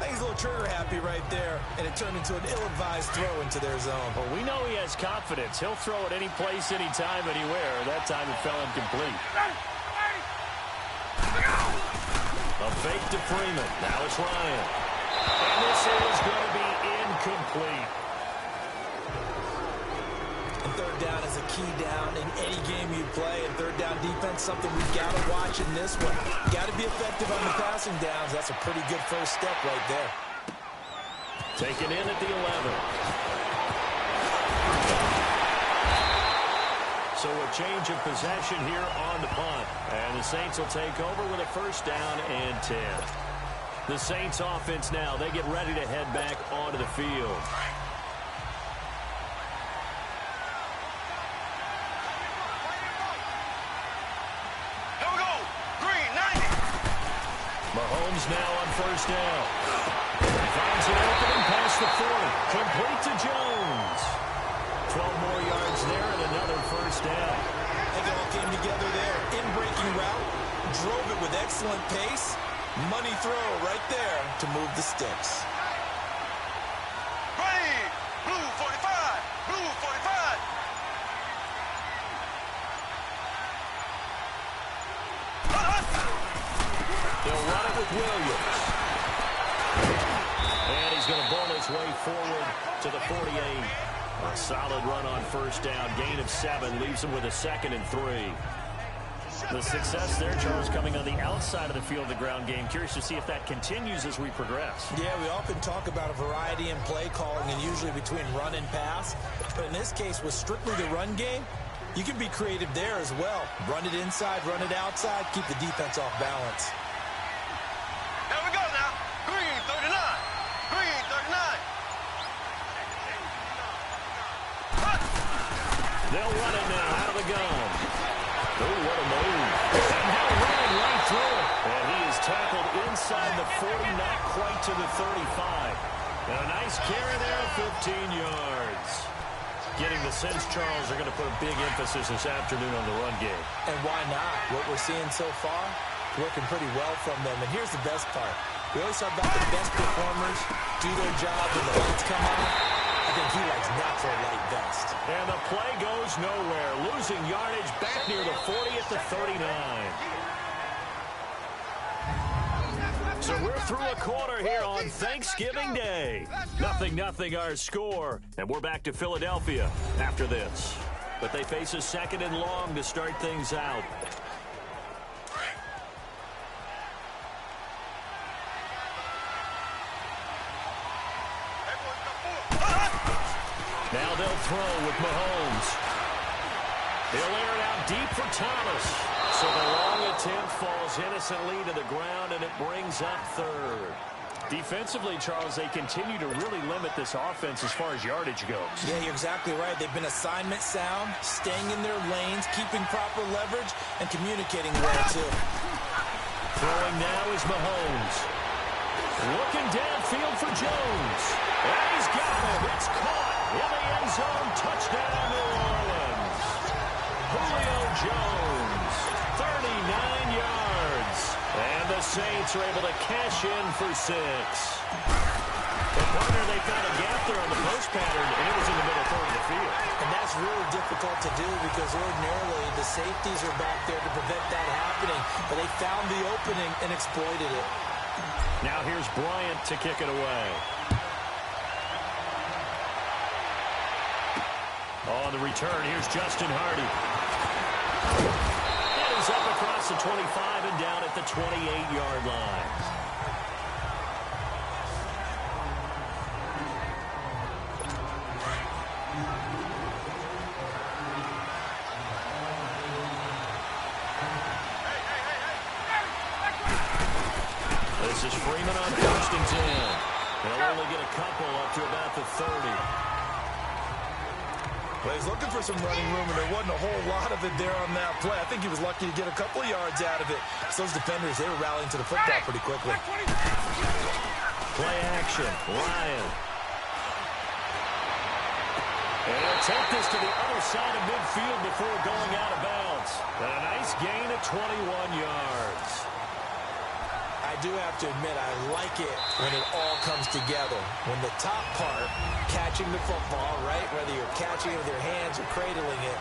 He's a little trigger happy right there, and it turned into an ill-advised throw into their zone. Well, we know he has confidence. He'll throw it any place, anytime, anywhere. That time it fell incomplete. A fake to Freeman. Now it's Ryan. And this is going to be incomplete. And third down is a key down in any game you play. And third down defense, something we've got to watch in this one. Got to be effective on the passing downs. That's a pretty good first step right there. Taken in at the 11. So a change of possession here on the punt. And the Saints will take over with a first down and 10. The Saints offense now, they get ready to head back onto the field. Here we go. Green, 90. Mahomes now on first down. Finds an opening past the 40. Complete to Jones. 12 more yards there and another first down. I think it all came together there. In-breaking route. Drove it with excellent pace. Money throw right there to move the sticks. Ready. Blue 45. Blue 45. They'll run it with Williams. And he's going to ball his way forward to the 48. A solid run on first down. Gain of 7 leaves him with a 2nd and 3. The success there, Charles, coming on the outside of the field, the ground game. Curious to see if that continues as we progress. Yeah, we often talk about a variety in play calling and usually between run and pass. But in this case, with strictly the run game, you can be creative there as well. Run it inside, run it outside, keep the defense off balance. Here we go now. Green 39. Green 39. They'll run it now out of the gun. Oh, what a move. And now running right through it. And he is tackled inside the 40, not quite to the 35. And a nice carry there, 15 yards. Getting the sense, Charles, are going to put a big emphasis this afternoon on the run game. And why not? What we're seeing so far, working pretty well from them. And here's the best part. We always talk about the best performers do their job when the lights come on. I think he likes natural light vest. And the play goes nowhere. Losing yardage back near the 40 at the 39. So we're through a quarter here on Thanksgiving Day. 0-0 our score. And we're back to Philadelphia after this. But they face a 2nd and long to start things out. Now they'll throw with Mahomes. He'll air it out deep for Thomas. So the long attempt falls innocently to the ground, and it brings up 3rd. Defensively, Charles, they continue to really limit this offense as far as yardage goes. Yeah, you're exactly right. They've been assignment sound, staying in their lanes, keeping proper leverage, and communicating well, too. Throwing now is Mahomes. Looking downfield for Jones. And he's got it. It's caught in the end zone. Touchdown, New Orleans. Julio Jones, 39 yards. And the Saints are able to cash in for 6. But partner, they found a gap there on the post pattern, and it was in the middle third of the field. And that's really difficult to do because ordinarily the safeties are back there to prevent that happening. But they found the opening and exploited it. Now here's Bryant to kick it away. On the return, here's Justin Hardy. That is up across the 25 and down at the 28-yard line. This is Freeman on 1st and 10. They'll only get a couple up to about the 30. Well, he's looking for some running room, and there wasn't a whole lot of it there on that play. I think he was lucky to get a couple of yards out of it. So those defenders, they were rallying to the football pretty quickly. Play action. Ryan. And he'll take this to the other side of midfield before going out of bounds. And a nice gain of 21 yards. I do have to admit, I like it when it all comes together. When the top part, catching the football, right, whether you're catching it with your hands or cradling it,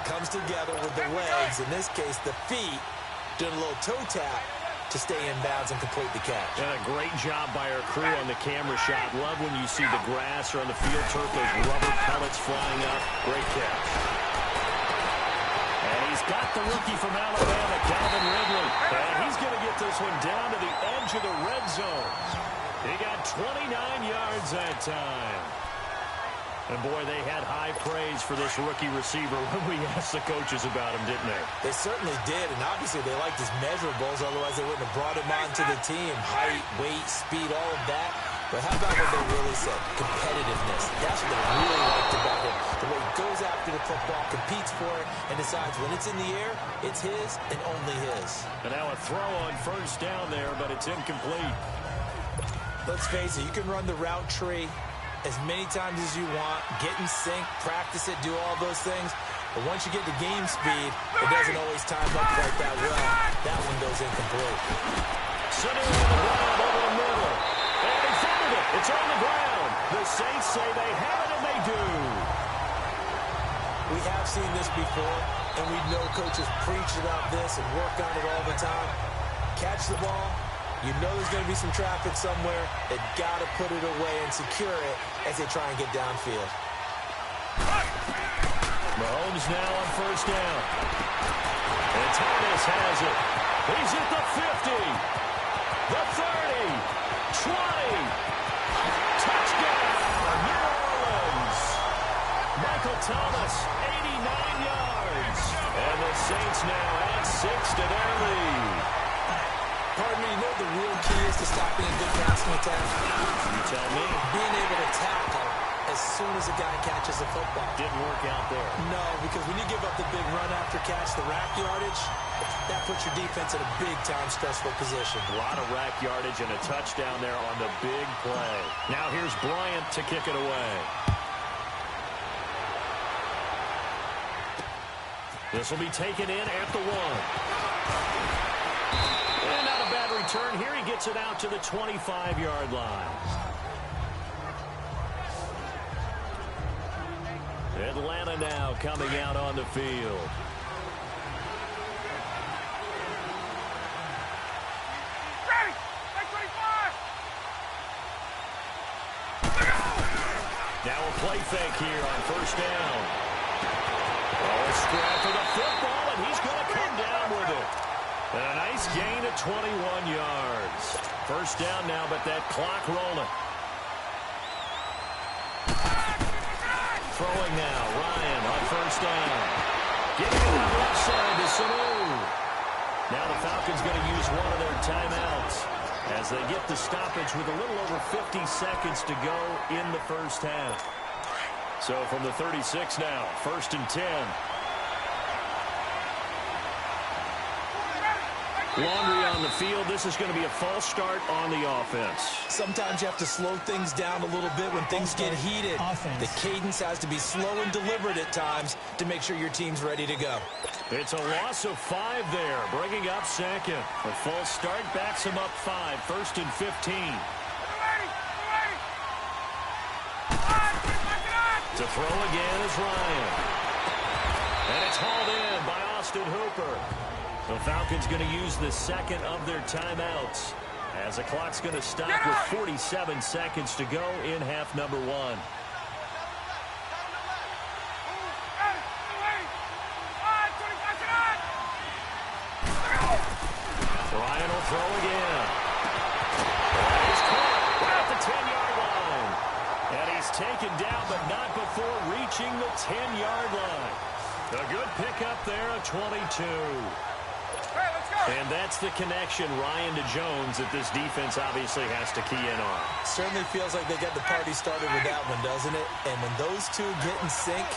comes together with the legs, in this case the feet, doing a little toe tap to stay in bounds and complete the catch. And a great job by our crew on the camera shot. Love when you see the grass or on the field turf, those rubber pellets flying up. Great catch. And he's got the rookie from Alabama, Calvin Ridley. And he's going to get this one down to the edge of the red zone. He got 29 yards that time. And, boy, they had high praise for this rookie receiver when we asked the coaches about him, didn't they? They certainly did, and obviously they liked his measurables, otherwise they wouldn't have brought him onto the team. Height, weight, speed, all of that. But how about what they really said? Competitiveness. That's what they really liked about him. The way he goes after the football, competes for it, and decides when it's in the air, it's his and only his. And now a throw on 1st down there, but it's incomplete. Let's face it, you can run the route tree as many times as you want, get in sync, practice it, do all those things. But once you get to game speed, it doesn't always time up quite that well. That one goes incomplete. Center on the ground over the middle. And he found it. It's on the ground. The Saints say they have it, and they do. We have seen this before, and we know coaches preach about this and work on it all the time. Catch the ball. You know there's going to be some traffic somewhere. They've got to put it away and secure it as they try and get downfield. Mahomes now on 1st down. And Thomas has it. He's at the 50. The 30. 20. Touchdown, New Orleans. Michael Thomas, 89 yards. And the Saints now add 6 to their lead. Pardon me, you know the real key is to stopping a good passing attack? You tell me. Being able to tackle as soon as a guy catches the football. Didn't work out there. No, because when you give up the big run after catch, the rack yardage, that puts your defense in a big-time stressful position. A lot of rack yardage and a touchdown there on the big play. Now here's Bryant to kick it away. This will be taken in at the 1. And not a bad return here. He gets it out to the 25-yard line. Atlanta now coming out on the field. Ready! Take 25! Now a play fake here on 1st down. Oh, scrap for the football, and he's going to come down with it. And a nice gain of 21 yards. 1st down now, but that clock rolling. Throwing now, Ryan on 1st down. Getting it on the left side to Sanu. Now the Falcons going to use one of their timeouts as they get the stoppage with a little over 50 seconds to go in the 1st half. So from the 36 now, 1st and 10. Laundry on the field. This is going to be a false start on the offense. Sometimes you have to slow things down a little bit when things get heated. Offense. The cadence has to be slow and deliberate at times to make sure your team's ready to go. It's a loss of 5 there, bringing up second. A false start backs him up 5, 1st and 15. To throw again is Ryan. And it's hauled in by Austin Hooper. The Falcons going to use the second of their timeouts as the clock's going to stop with 47 seconds to go in half number 1. Ryan will throw again. He's caught at the 10-yard line. And he's taken down, but not before reaching the 10-yard line. A good pickup there, a 22. And that's the connection, Ryan to Jones, that this defense obviously has to key in on. Certainly feels like they got the party started with that one, doesn't it? And when those two get in sync,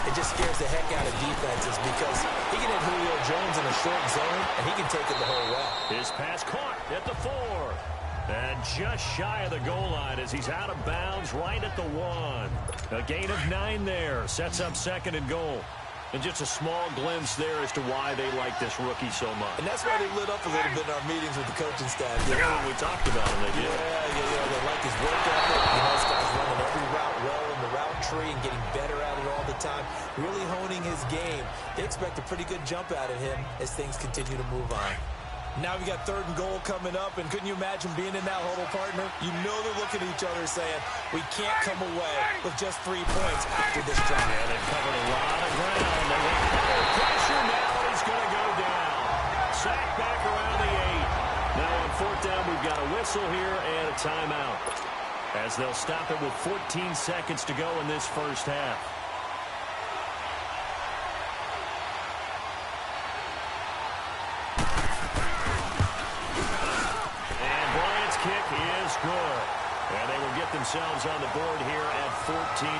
it just scares the heck out of defenses because he can hit Julio Jones in a short zone, and he can take it the whole way. His pass caught at the 4. And just shy of the goal line as he's out of bounds right at the 1. A gain of 9 there. Sets up 2nd and goal. And just a small glimpse there as to why they like this rookie so much. And that's why they lit up a little bit in our meetings with the coaching staff. You know, when we talked about him, they did. Yeah, they like his work ethic. You know, this guy's running every route well in the route tree and getting better at it all the time. Really honing his game. They expect a pretty good jump out of him as things continue to move on. Now we got 3rd and goal coming up, and couldn't you imagine being in that huddle, partner? You know they're looking at each other saying, we can't come away with just 3 points after this drive. Yeah, they've covered a lot of ground. They have pressure now, and he's going to go down. Sack back around the 8. Now on 4th down, we've got a whistle here and a timeout, as they'll stop it with 14 seconds to go in this first half. Kick is good. And they will get themselves on the board here at 14-3.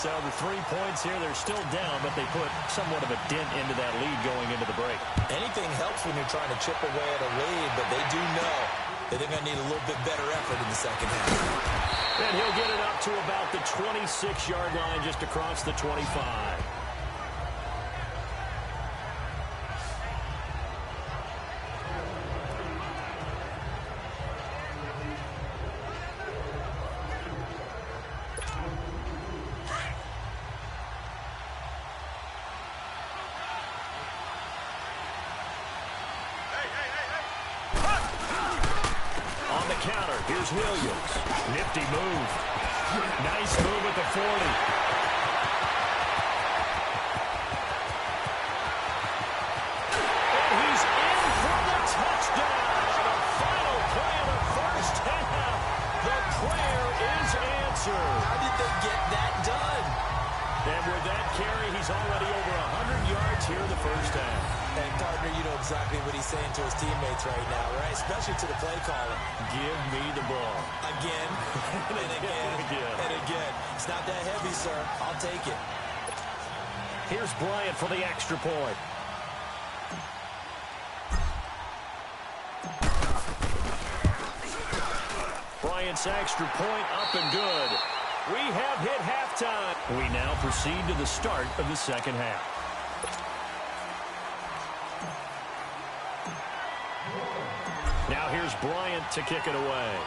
So the 3 points here, they're still down, but they put somewhat of a dent into that lead going into the break. Anything helps when you're trying to chip away at a lead, but they do know that they're going to need a little bit better effort in the second half. And he'll get it up to about the 26-yard line, just across the 25. Counter. Here's Williams. Nifty move. Nice move at the 40. And he's in for the touchdown. The final play of the first half. The prayer is answered. How did they get that done? And with that carry, he's already over 100 yards here in the first half. And, partner, you know exactly what he's saying to his teammates right now, right? Especially to the play caller. Give me the ball. Again, and again, and again. It's not that heavy, sir. I'll take it. Here's Bryant for the extra point. Bryant's extra point up and good. We have hit halftime. We now proceed to the start of the second half. Now here's Bryant to kick it away.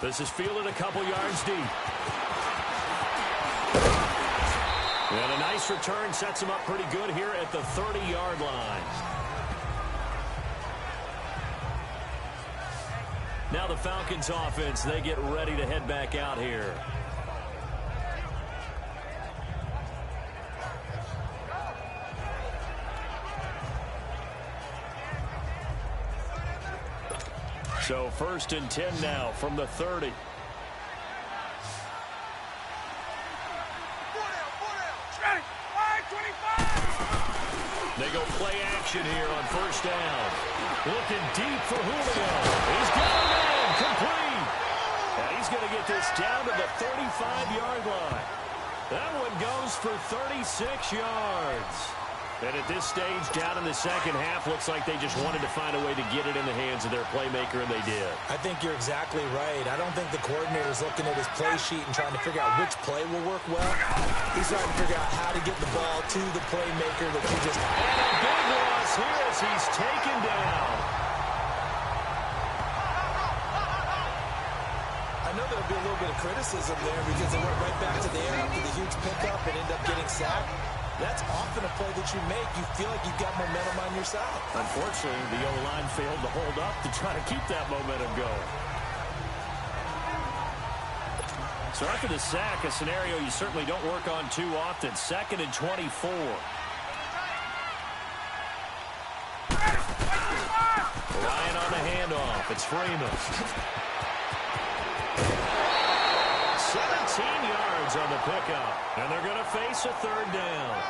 This is fielded a couple yards deep. And a nice return sets him up pretty good here at the 30-yard line. Now the Falcons offense, they get ready to head back out here. So 1st and 10 now from the 30. They go play action here on 1st down. Looking deep for Julio. He's got a man complete. And he's going to get this down to the 35-yard line. That one goes for 36 yards. And at this stage, down in the second half, looks like they just wanted to find a way to get it in the hands of their playmaker, and they did. I think you're exactly right. I don't think the coordinator's looking at his play sheet and trying to figure out which play will work well. He's trying to figure out how to get the ball to the playmaker that you just... And a big loss here as he's taken down. I know there'll be a little bit of criticism there because they went right back to the air after the huge pickup and end up getting sacked. That's often a play that you make. You feel like you've got momentum on your side. Unfortunately, the O-line failed to hold up to try to keep that momentum going. So after the sack, a scenario you certainly don't work on too often. 2nd and 24. Ryan on the handoff. It's Freeman. 17 yards on the pickup. And they're going to face a 3rd down.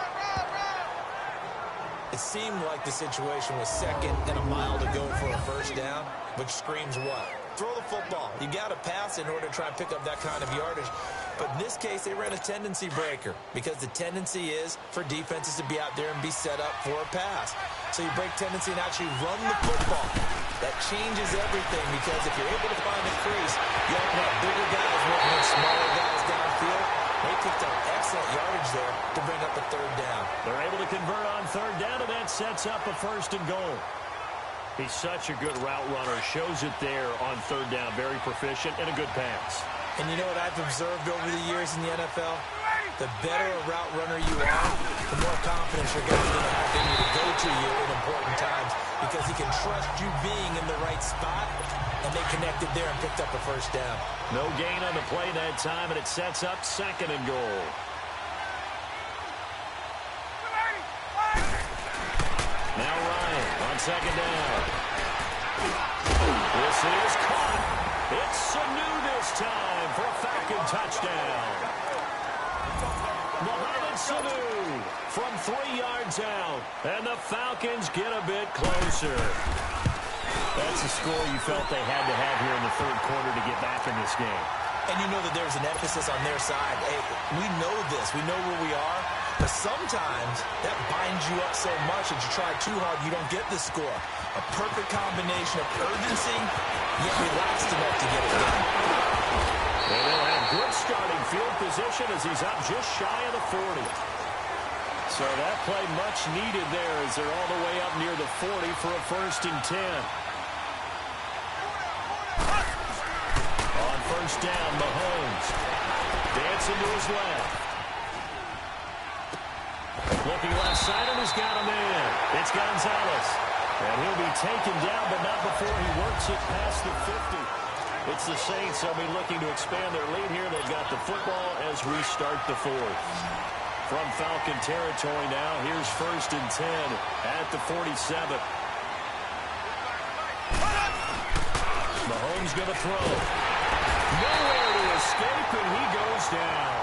It seemed like the situation was 2nd and a mile to go for a 1st down, which screams what? Throw the football. You got to pass in order to try and pick up that kind of yardage. But in this case, they ran a tendency breaker because the tendency is for defenses to be out there and be set up for a pass. So you break tendency and actually run the football. That changes everything because if you're able to find a crease, you often have bigger guys working with smaller guys downfield. They picked up excellent yardage there to bring up a 3rd down. They're able to convert on 3rd down, and that sets up a 1st and goal. He's such a good route runner. Shows it there on 3rd down. Very proficient and a good pass. And you know what I've observed over the years in the NFL? The better a route runner you are, the more confidence your guy's going to have in you to go to you in important times because he can trust you being in the right spot, and they connected there and picked up a 1st down. No gain on the play that time, and it sets up 2nd and goal. Now Ryan on 2nd down. This is caught. It's Sanu this time for a Falcon touchdown. Mohamed Sanu from 3 yards out, and the Falcons get a bit closer. That's a score you felt they had to have here in the 3rd quarter to get back in this game. And you know that there's an emphasis on their side. Hey, we know this. We know where we are. But sometimes that binds you up so much that you try too hard, you don't get the score. A perfect combination of urgency, yet relaxed enough to get it done. And they'll have good starting field position as he's up just shy of the 40. So that play much needed there as they're all the way up near the 40 for a 1st and 10. On 1st down, Mahomes dancing to his left. Looking left side, and he's got him in. It's Gonzalez. And he'll be taken down, but not before he works it past the 50. It's the Saints. They'll be looking to expand their lead here. They've got the football as we start the 4th. From Falcon territory now, here's 1st and 10 at the 47. Mahomes going to throw. Nowhere to escape, and he goes down.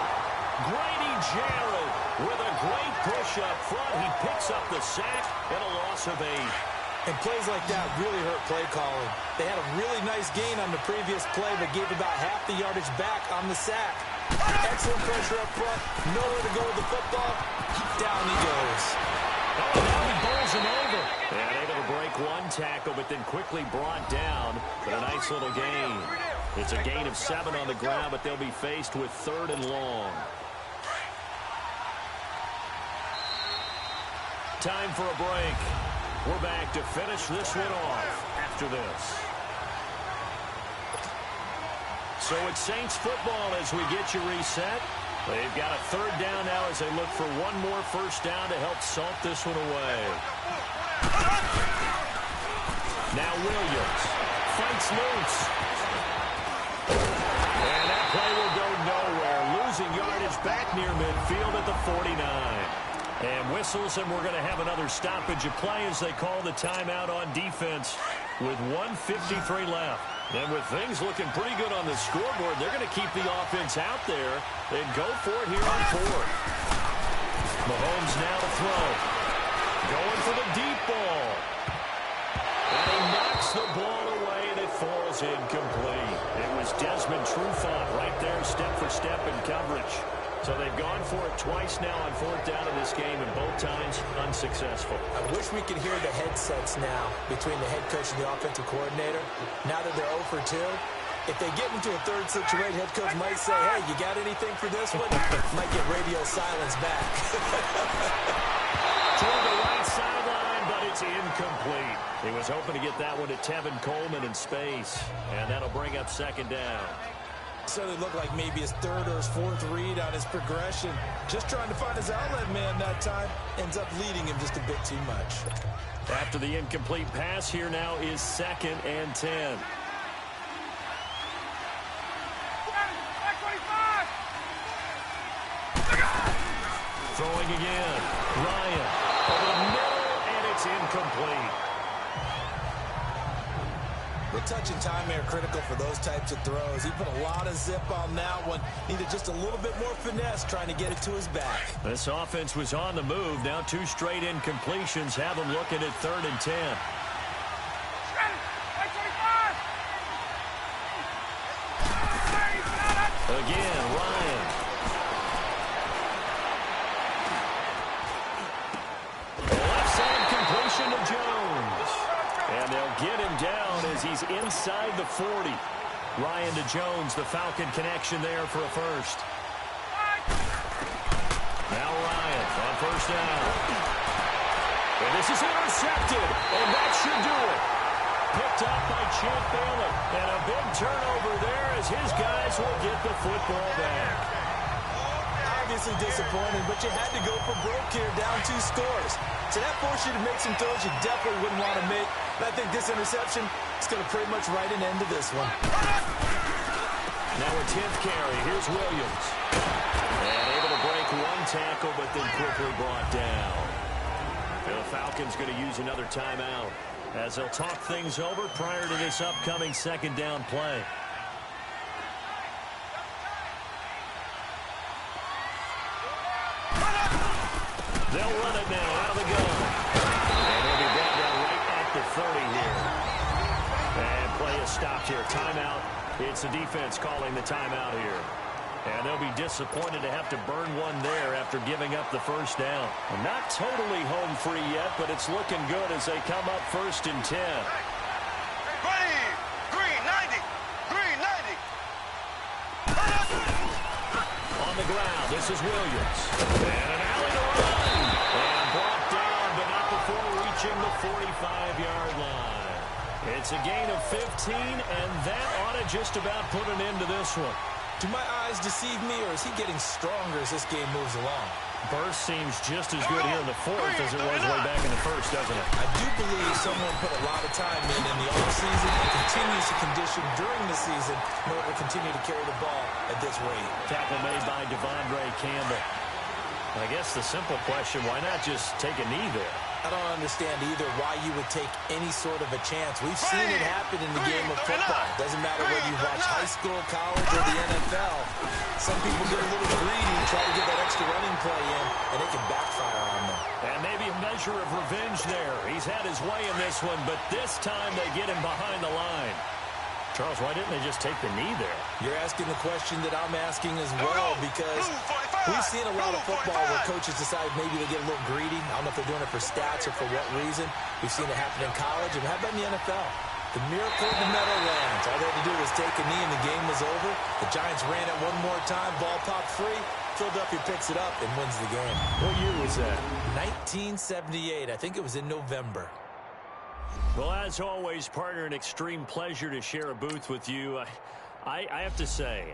Grady Jarrett with a great push up front. He picks up the sack and a loss of 8. And plays like that really hurt play calling. They had a really nice gain on the previous play, but gave about half the yardage back on the sack. Excellent pressure up front. Nowhere to go with the football. Down he goes. Oh, now he bowls him over. And able to break one tackle, but then quickly brought down. But a nice little gain. It's a gain of 7 on the ground, but they'll be faced with 3rd and long. Time for a break. We're back to finish this one off after this. So it's Saints football as we get you reset. They've got a 3rd down now as they look for one more 1st down to help salt this one away. Now Williams fights loose. And that play will go nowhere. Losing yardage back near midfield at the 49. And whistles, and we're going to have another stoppage of play as they call the timeout on defense with 1:53 left. And with things looking pretty good on the scoreboard, they're going to keep the offense out there and go for it here on 4th. Mahomes now to throw. Going for the deep ball. And he knocks the ball away, and it falls incomplete. It was Desmond Trufant right there, step for step in coverage. So they've gone for it twice now on fourth down in this game, and both times unsuccessful. I wish we could hear the headsets now between the head coach and the offensive coordinator. Now that they're 0 for 2, if they get into a third situation, head coach might say, hey, you got anything for this one? Might get radio silence back. Toward the right sideline, but it's incomplete. He was hoping to get that one to Tevin Coleman in space, and that'll bring up second down. Certainly looked like maybe his third or his fourth read on his progression. Just trying to find his outlet man that time. Ends up leading him just a bit too much. After the incomplete pass, here now is 2nd and 10. Throwing again. Ryan over the middle, and it's incomplete. The touch and time are critical for those types of throws. He put a lot of zip on that one. Needed just a little bit more finesse trying to get it to his back. This offense was on the move. Now 2 straight incompletions have them looking at 3rd and 10. Again, Ryan. Left side completion to Jones. And they'll get him down as he's inside the 40. Ryan to Jones, the Falcon connection there for a first. Now Ryan on first down. And this is intercepted, and that should do it. Picked up by Champ Bailey. And a big turnover there as his guys will get the football back. Obviously disappointing, but you had to go for broke here, down 2 scores. So that forced you to make some throws you definitely wouldn't want to make. But I think this interception is going to pretty much write an end to this one. Now a 10th carry. Here's Williams. And able to break 1 tackle, but then quickly brought down. And the Falcons going to use another timeout as they'll talk things over prior to this upcoming 2nd down play. They'll run it now out of the gun. And they'll be brought down right at the 30 here. And play is stopped here. Timeout. It's the defense calling the timeout here. And they'll be disappointed to have to burn one there after giving up the first down. Well, not totally home free yet, but it's looking good as they come up 1st and 10. Green 90. Green 90. On the ground, this is Williams. And an alley to run. And brought down, but not before reaching the 45-yard line. It's a gain of 15, and that ought to just about put an end to this one. Do my eyes deceive me, or is he getting stronger as this game moves along? Burst seems just as good here in the 4th as it was way back in the 1st, doesn't it? I do believe someone put a lot of time in the offseason and continues to condition during the season in order to continue to carry the ball at this rate. Tackle made by Devondre Campbell. I guess the simple question, why not just take a knee there? I don't understand either why you would take any sort of a chance. We've seen it happen in the game of football. Doesn't matter whether you watch high school, college, or the NFL. Some people get a little greedy, try to get that extra running play in, and it can backfire on them. And maybe a measure of revenge there. He's had his way in this one, but this time they get him behind the line. Charles, why didn't they just take the knee there? You're asking the question that I'm asking as well, because we've seen a lot of football where coaches decide maybe they get a little greedy. I don't know if they're doing it for stats or for what reason. We've seen it happen in college, and how about in the NFL? The miracle of the Meadowlands. All they had to do was take a knee, and the game was over. The Giants ran it one more time. Ball popped free. Philadelphia picks it up and wins the game. What year was that? 1978. I think it was in November. Well, as always, partner, an extreme pleasure to share a booth with you. I have to say,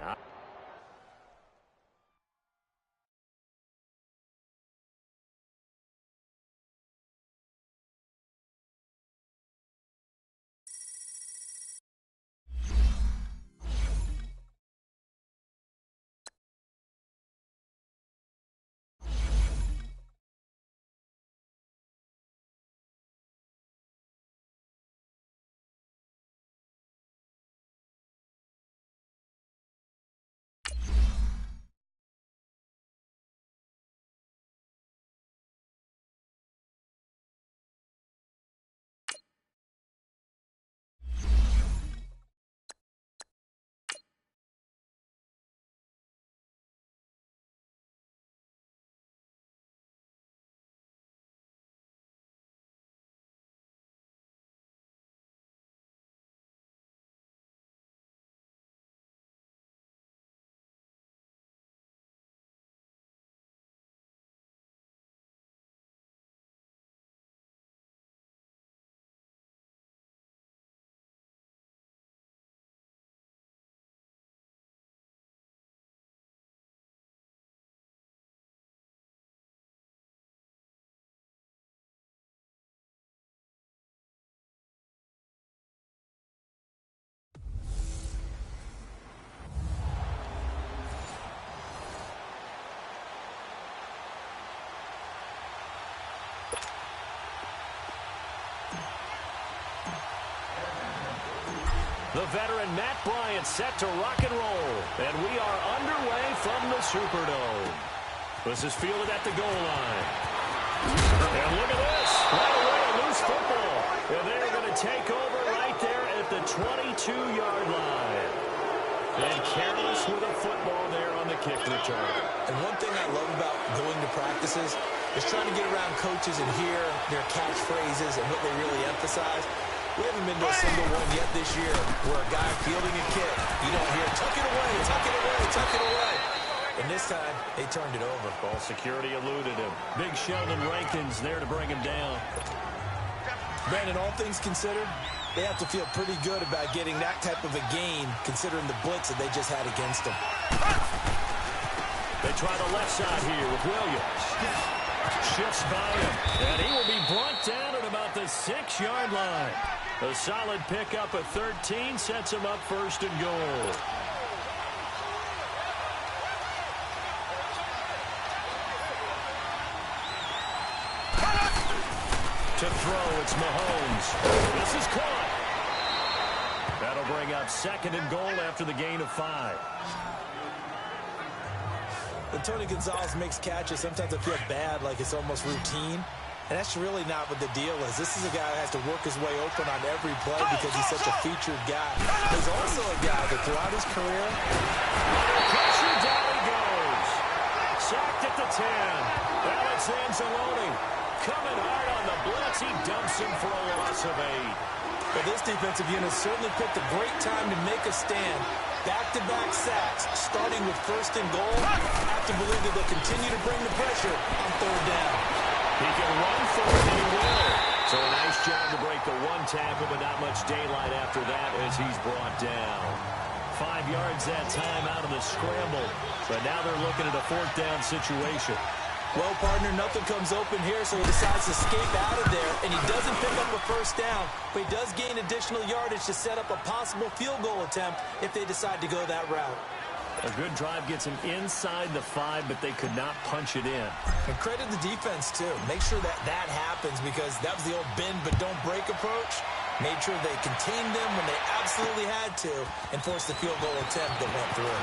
The veteran Matt Bryant set to rock and roll. And we are underway from the Superdome. This is fielded at the goal line. And look at this. Right away, a loose football. And they're going to take over right there at the 22-yard line. And careless with a football there on the kick return. And one thing I love about going to practices is trying to get around coaches and hear their catchphrases and what they really emphasize. We haven't been to a single one yet this year where a guy fielding a kick, you don't hear, tuck it away, tuck it away, tuck it away. And this time, they turned it over. Ball security eluded him. Big Sheldon Rankins there to bring him down. Brandon, all things considered, they have to feel pretty good about getting that type of a gain considering the blitz that they just had against them. They try the left side here with Williams. Shifts by him, and he will be brought down at about the 6-yard line. A solid pickup at 13 sets him up first and goal. To throw, it's Mahomes. This is caught. That'll bring up second and goal after the gain of 5. When Tony Gonzalez makes catches, sometimes I feel bad, like it's almost routine. And that's really not what the deal is. This is a guy who has to work his way open on every play because he's such a featured guy. He's also a guy that throughout his career... Pressure, down he goes. Sacked at the 10. Alex Anzalone coming hard on the blitz. He dumps him for a loss of 8. But this defensive unit certainly picked a great time to make a stand. Back-to-back sacks, starting with first and goal. I have to believe that they'll continue to bring the pressure on third down. He can run for it, and he will. So a nice job to break the one tackle, but not much daylight after that as he's brought down. 5 yards that time out of the scramble. But now they're looking at a 4th down situation. Well, partner, nothing comes open here, so he decides to escape out of there, and he doesn't pick up a first down, but he does gain additional yardage to set up a possible field goal attempt if they decide to go that route. A good drive gets him inside the 5, but they could not punch it in. And credit the defense, too. Make sure that that happens because that was the old bend but don't break approach. Made sure they contained them when they absolutely had to and forced the field goal attempt that went through.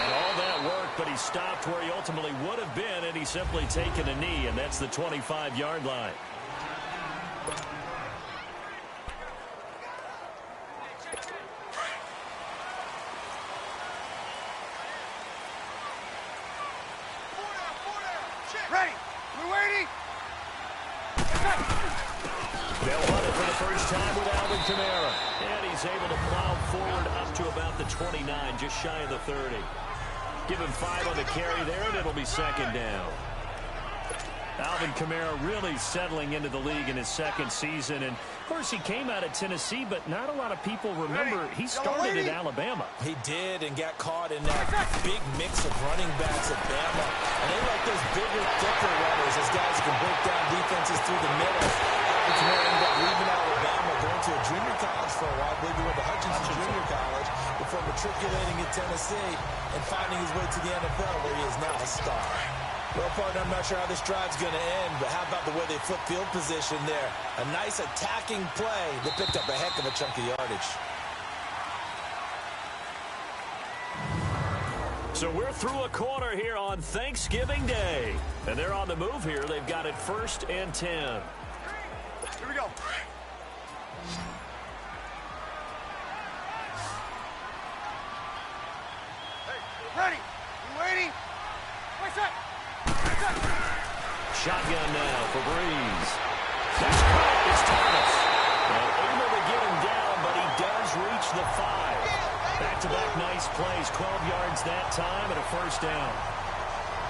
And all that worked, but he stopped where he ultimately would have been, and he's simply taken a knee, and that's the 25-yard line. Ready. We're waiting. They'll run it for the first time with Alvin Kamara. And he's able to plow forward up to about the 29, just shy of the 30. Give him 5 on the carry there, and it'll be second down. Alvin Kamara really settling into the league in his second season. And, of course, he came out of Tennessee, but not a lot of people remember he started at Alabama. He did and got caught in that big mix of running backs at Bama. And they like those bigger, thicker runners, those guys who can break down defenses through the middle. Alvin Kamara ended up leaving Alabama, going to a junior college for a while. I believe he went to Hutchinson Junior College before matriculating at Tennessee and finding his way to the NFL, where he is now a star. Well, partner, I'm not sure how this drive's going to end, but how about the way they flip field position there? A nice attacking play that picked up a heck of a chunk of yardage. So we're through a quarter here on Thanksgiving Day. And they're on the move here. They've got it 1st and 10. Here we go. Hey, ready. You waiting? What's up? Shotgun now for Breeze. That's caught. It's Thomas. And able to get him down, but he does reach the 5. Back-to-back nice plays. 12 yards that time and a first down.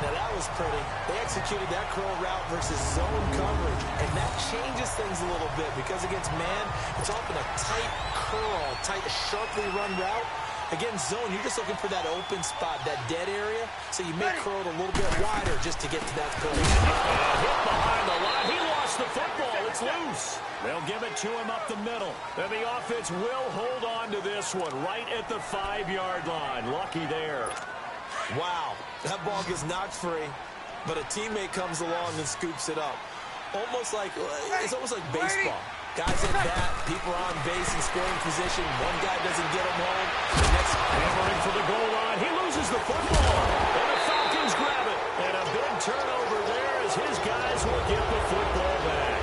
Now that was pretty. They executed that curl route versus zone coverage, and that changes things a little bit because against man, it's often a tight curl, tight, sharply run route. Against zone, you're just looking for that open spot, that dead area, so you may curl it a little bit wider just to get to that curl. Hit behind the line. He lost the football. It's loose. They'll give it to him up the middle. And the offense will hold on to this one right at the 5-yard line. Lucky there. Wow, that ball gets knocked free, but a teammate comes along and scoops it up. It's almost like baseball. Guys at bat, people are on base in scoring position. One guy doesn't get him home. The next hammering for the goal line. He loses the football. And the Falcons grab it. And a big turnover there as his guys will get the football back.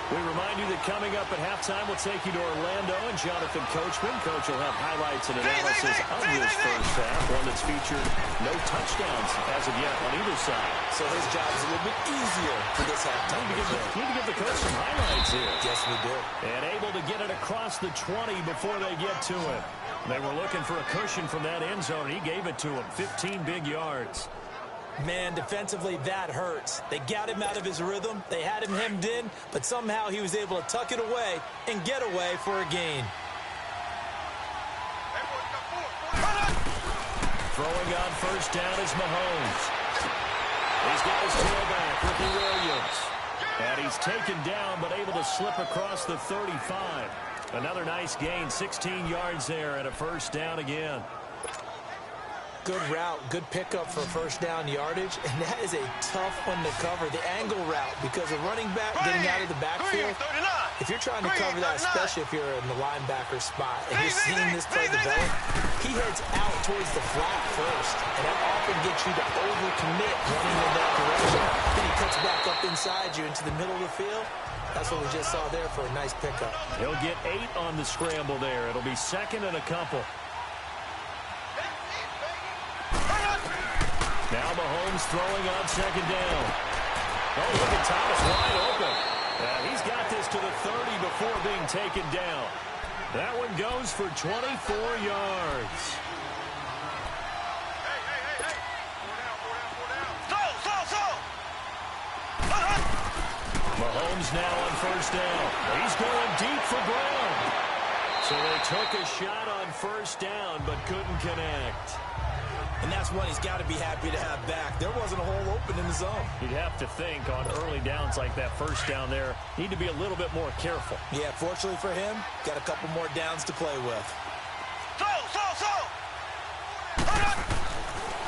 We remind you that coming up at halftime, we'll take you to Orlando and Jonathan Coachman. Coach will have highlights and analysis of this first half, one that's featured no touchdowns as of yet on either side. So his job is a little bit easier for this halftime. Need to give the coach some highlights here. Yes, we do. And able to get it across the 20 before they get to it. They were looking for a cushion from that end zone. He gave it to him, 15 big yards. Man, defensively, that hurts. They got him out of his rhythm. They had him hemmed in, but somehow he was able to tuck it away and get away for a gain. Throwing on first down is Mahomes. He's got his tailback, Ricky Williams. And he's taken down, but able to slip across the 35. Another nice gain, 16 yards there, and a first down again. Good route, good pickup for first down yardage, and that is a tough one to cover, the angle route, because a running back getting out of the backfield, if you're trying to cover that, especially if you're in the linebacker spot, and you're seeing this play develop, he heads out towards the flat first, and that often gets you to overcommit running in that direction. Then he cuts back up inside you into the middle of the field. That's what we just saw there for a nice pickup. He'll get 8 on the scramble there. It'll be second and a couple. Now Mahomes throwing on second down. Oh, look at Thomas wide open. He's got this to the 30 before being taken down. That one goes for 24 yards. Mahomes now on first down. He's going deep for Brown. So they took a shot on first down but couldn't connect. And that's one he's got to be happy to have back. There wasn't a hole open in the zone. You'd have to think on early downs like that first down there, need to be a little bit more careful. Yeah, fortunately for him, got a couple more downs to play with.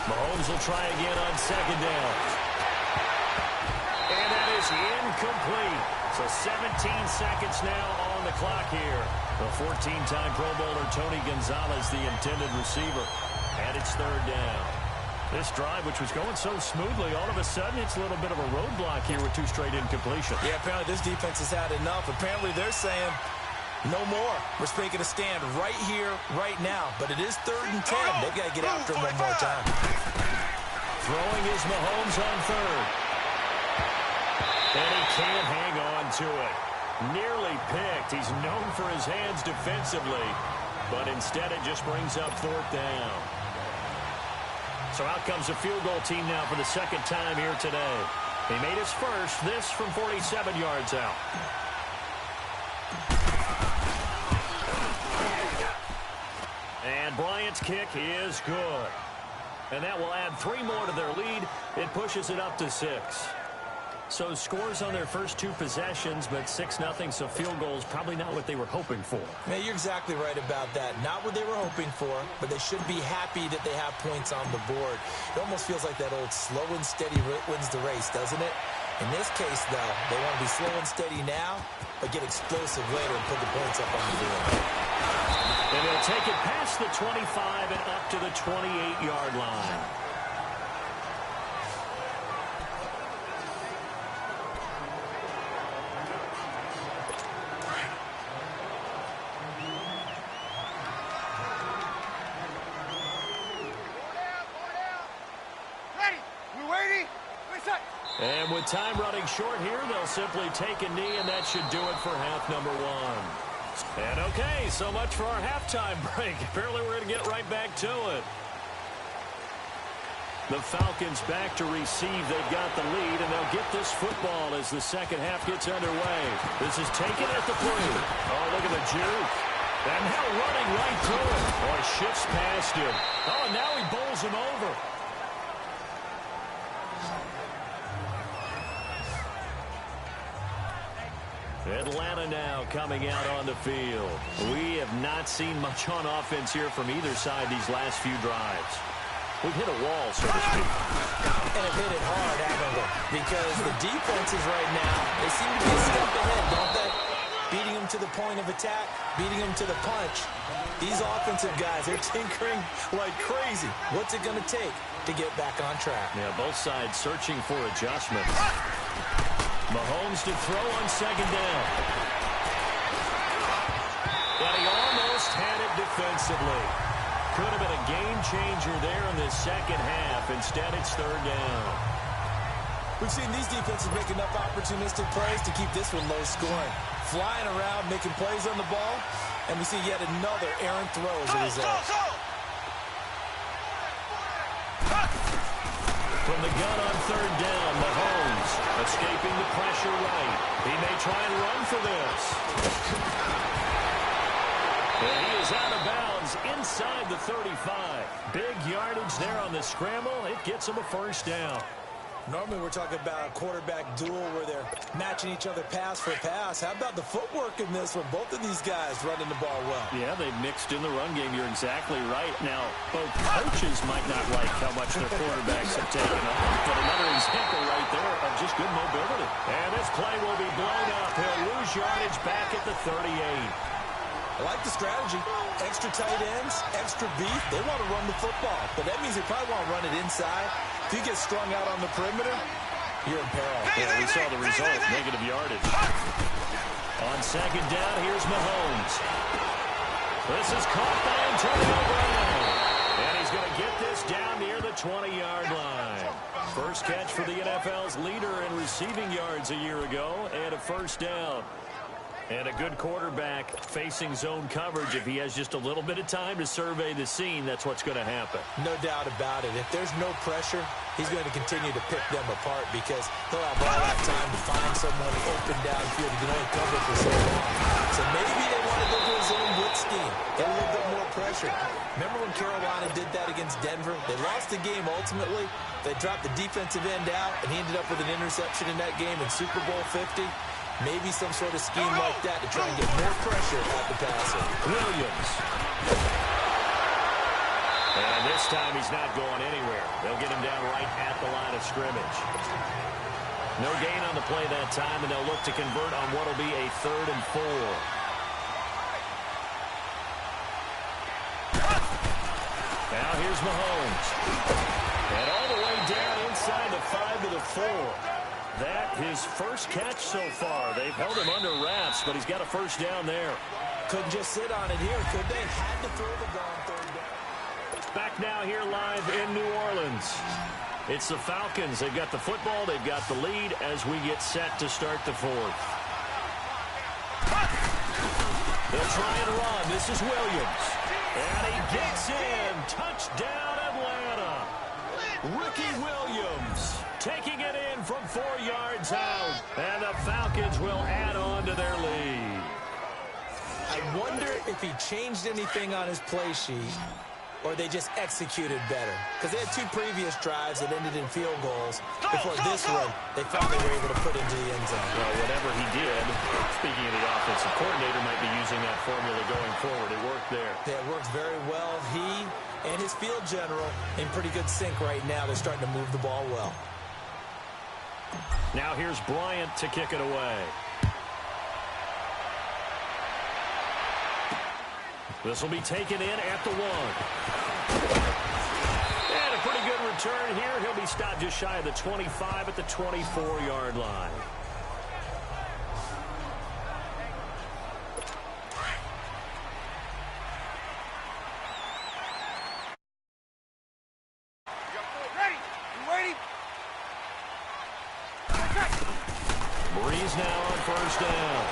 Mahomes will try again on second down. And that is incomplete. So 17 seconds now on the clock here. The 14-time Pro Bowler Tony Gonzalez, the intended receiver. And it's third down. This drive, which was going so smoothly, all of a sudden it's a little bit of a roadblock here with 2 straight incompletions. Yeah, apparently this defense has had enough. Apparently they're saying no more. We're making a stand right here, right now. But it is third and 10. They've got to get after him one more time. Throwing is Mahomes on third. And he can't hang on to it. Nearly picked. He's known for his hands defensively. But instead it just brings up fourth down. So out comes the field goal team now for the second time here today. He made his first, this from 47 yards out. And Bryant's kick is good. And that will add 3 more to their lead. It pushes it up to 6. So scores on their first 2 possessions, but 6-0, so field goals probably not what they were hoping for. Man, you're exactly right about that. Not what they were hoping for, but they should be happy that they have points on the board. It almost feels like that old slow and steady wins the race, doesn't it? In this case, though, they want to be slow and steady now, but get explosive later and put the points up on the board. And they'll take it past the 25 and up to the 28-yard line. And with time running short here, they'll simply take a knee, and that should do it for half number 1. And okay, so much for our halftime break. Apparently we're going to get right back to it. The Falcons back to receive. They've got the lead, and they'll get this football as the second half gets underway. This is taken at the plate. Oh, look at the juke. And now running right through it. Boy, shifts past him. Oh, and now he bowls him over. Atlanta now coming out on the field. We have not seen much on offense here from either side these last few drives. We've hit a wall, so to speak. And have hit it hard, haven't we? Because the defenses right now, they seem to be a step ahead, don't they? Beating them to the point of attack, beating them to the punch. These offensive guys, they're tinkering like crazy. What's it going to take to get back on track? Yeah, both sides searching for adjustments. Mahomes to throw on second down. And he almost had it defensively. Could have been a game changer there in the second half. Instead, it's third down. We've seen these defenses make enough opportunistic plays to keep this one low scoring. Flying around, making plays on the ball, and we see yet another errant throw as a result. From the gun on third down, Mahomes escaping the pressure right. He may try and run for this. And he is out of bounds inside the 35. Big yardage there on the scramble. It gets him a first down. Normally we're talking about a quarterback duel where they're matching each other pass for pass. How about the footwork in this one? Both of these guys running the ball well. Yeah, they've mixed in the run game. You're exactly right. Now, both coaches might not like how much their quarterbacks have taken up, but another example right there of just good mobility. And this play will be blown up. He'll lose yardage back at the 38. I like the strategy. Extra tight ends, extra beef. They want to run the football, but that means they probably want to run it inside. If you get strung out on the perimeter, you're in peril. Yeah, we saw the result, negative yardage. On second down, here's Mahomes. This is caught by Antonio Brown. And he's going to get this down near the 20-yard line. First catch for the NFL's leader in receiving yards a year ago, and a first down. And a good quarterback facing zone coverage. If he has just a little bit of time to survey the scene, that's what's going to happen. No doubt about it. If there's no pressure, he's going to continue to pick them apart because he'll have all that time to find someone open downfield. He can only cover for so long. So maybe they want to go to a zone blitz scheme. Get a little bit more pressure. Remember when Carolina did that against Denver? They lost the game ultimately. They dropped the defensive end out, and he ended up with an interception in that game in Super Bowl 50. Maybe some sort of scheme like that to try and get more pressure at the passer. Williams. And this time he's not going anywhere. They'll get him down right at the line of scrimmage. No gain on the play that time, and they'll look to convert on what will be a 3rd and 4. Now here's Mahomes. And all the way down inside the 5 to the 4. That his first catch so far. They've held him under wraps, but he's got a first down there. Couldn't just sit on it here, could they? Had to throw the ball on third down. Back now here live in New Orleans. It's the Falcons. They've got the football. They've got the lead as we get set to start the 4th. They'll try and run. This is Williams. And he gets in. Touchdown, Atlanta. Ricky Williams taking it in from 4 yards out. And the Falcons will add on to their lead. I wonder if he changed anything on his play sheet or they just executed better. Because they had 2 previous drives that ended in field goals. Before this one, they thought they were able to put into the end zone. Well, whatever he did, speaking of the offensive coordinator, might be using that formula going forward. It worked there. Yeah, it works very well. He and his field general in pretty good sync right now. They're starting to move the ball well. Now here's Bryant to kick it away. This will be taken in at the 1. And a pretty good return here. He'll be stopped just shy of the 25 at the 24-yard line. Breeze now on first down.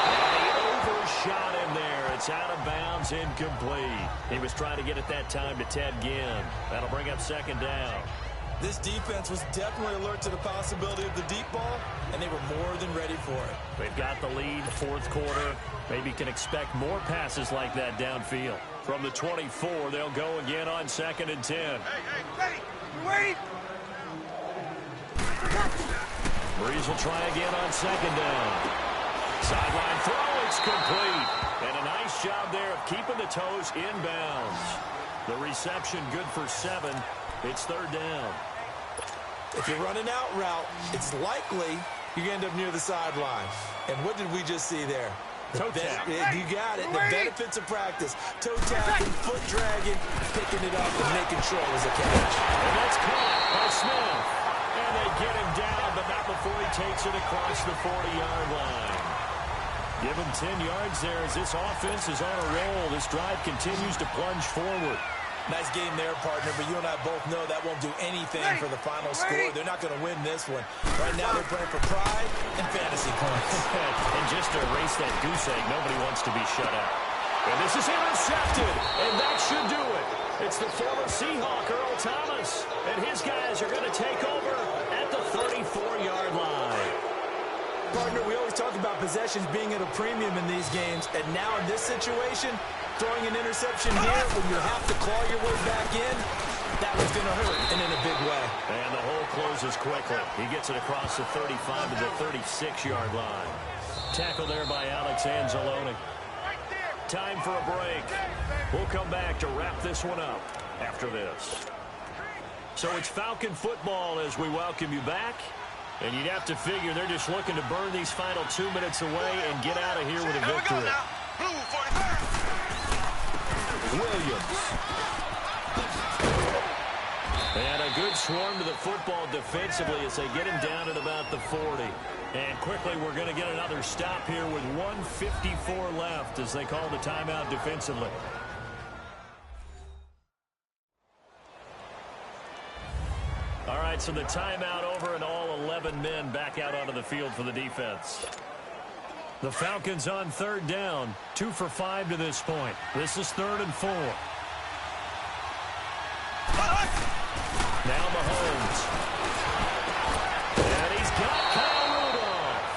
And he overshot him there. It's out of bounds, incomplete. He was trying to get it that time to Ted Ginn. That'll bring up second down. This defense was definitely alert to the possibility of the deep ball, and they were more than ready for it. They've got the lead, 4th quarter. Maybe can expect more passes like that downfield. From the 24, they'll go again on 2nd and 10. Hey, ready? You waiting? Breeze will try again on second down. Sideline throw, it's complete. And a nice job there of keeping the toes inbounds. The reception good for 7. It's third down. If you're running out route, it's likely you're going to end up near the sideline. And what did we just see there? Toe tap. You got it. The benefits of practice. Toe tapping, foot dragging, picking it up, and making sure it was a catch. And that's caught by Smith. And they get him down, but not before he takes it across the 40-yard line. Give him 10 yards there as this offense is on a roll. This drive continues to plunge forward. Nice game there, partner, but you and I both know that won't do anything for the final score. They're not going to win this one. Right now they're playing for pride and fantasy points. And just to erase that goose egg, nobody wants to be shut out. And this is intercepted, and that should do it. It's the former Seahawk, Earl Thomas, and his guys are going to take over at the 34-yard line. Partner, we always talk about possessions being at a premium in these games, and now in this situation, throwing an interception here when you have to claw your way back in, that one's going to hurt, and in a big way. And the hole closes quickly. He gets it across the 35 to the 36-yard line. Tackle there by Alex Anzalone. Time for a break. We'll come back to wrap this one up after this. So it's Falcon football as we welcome you back. And you'd have to figure they're just looking to burn these final 2 minutes away and get out of here with a victory. Williams. And a good swarm to the football defensively as they get him down at about the 40. And quickly we're going to get another stop here with 1:54 left as they call the timeout defensively. All right, so the timeout over and all 11 men back out onto the field for the defense. The Falcons on third down, 2 for 5 to this point. This is 3rd and 4. Now Mahomes. And he's got Kyle Rudolph.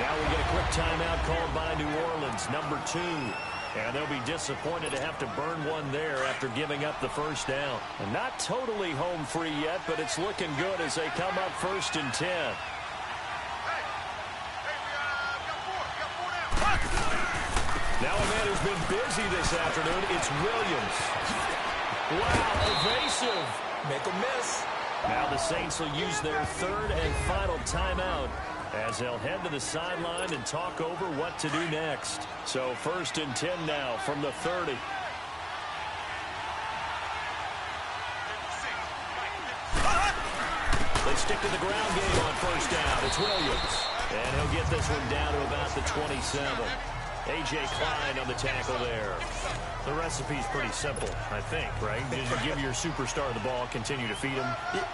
Now we get a quick timeout called by New Orleans, number 2. And they'll be disappointed to have to burn one there after giving up the first down. And not totally home free yet, but it's looking good as they come up 1st and 10. Now a man who's been busy this afternoon, it's Williams. Wow, evasive. Make a miss. Now the Saints will use their 3rd and final timeout as they'll head to the sideline and talk over what to do next. So 1st and 10 now from the 30. They stick to the ground game on 1st down. It's Williams. And he'll get this one down to about the 27. A.J. Klein on the tackle there. The recipe's pretty simple, I think, right? Just give your superstar the ball, continue to feed him.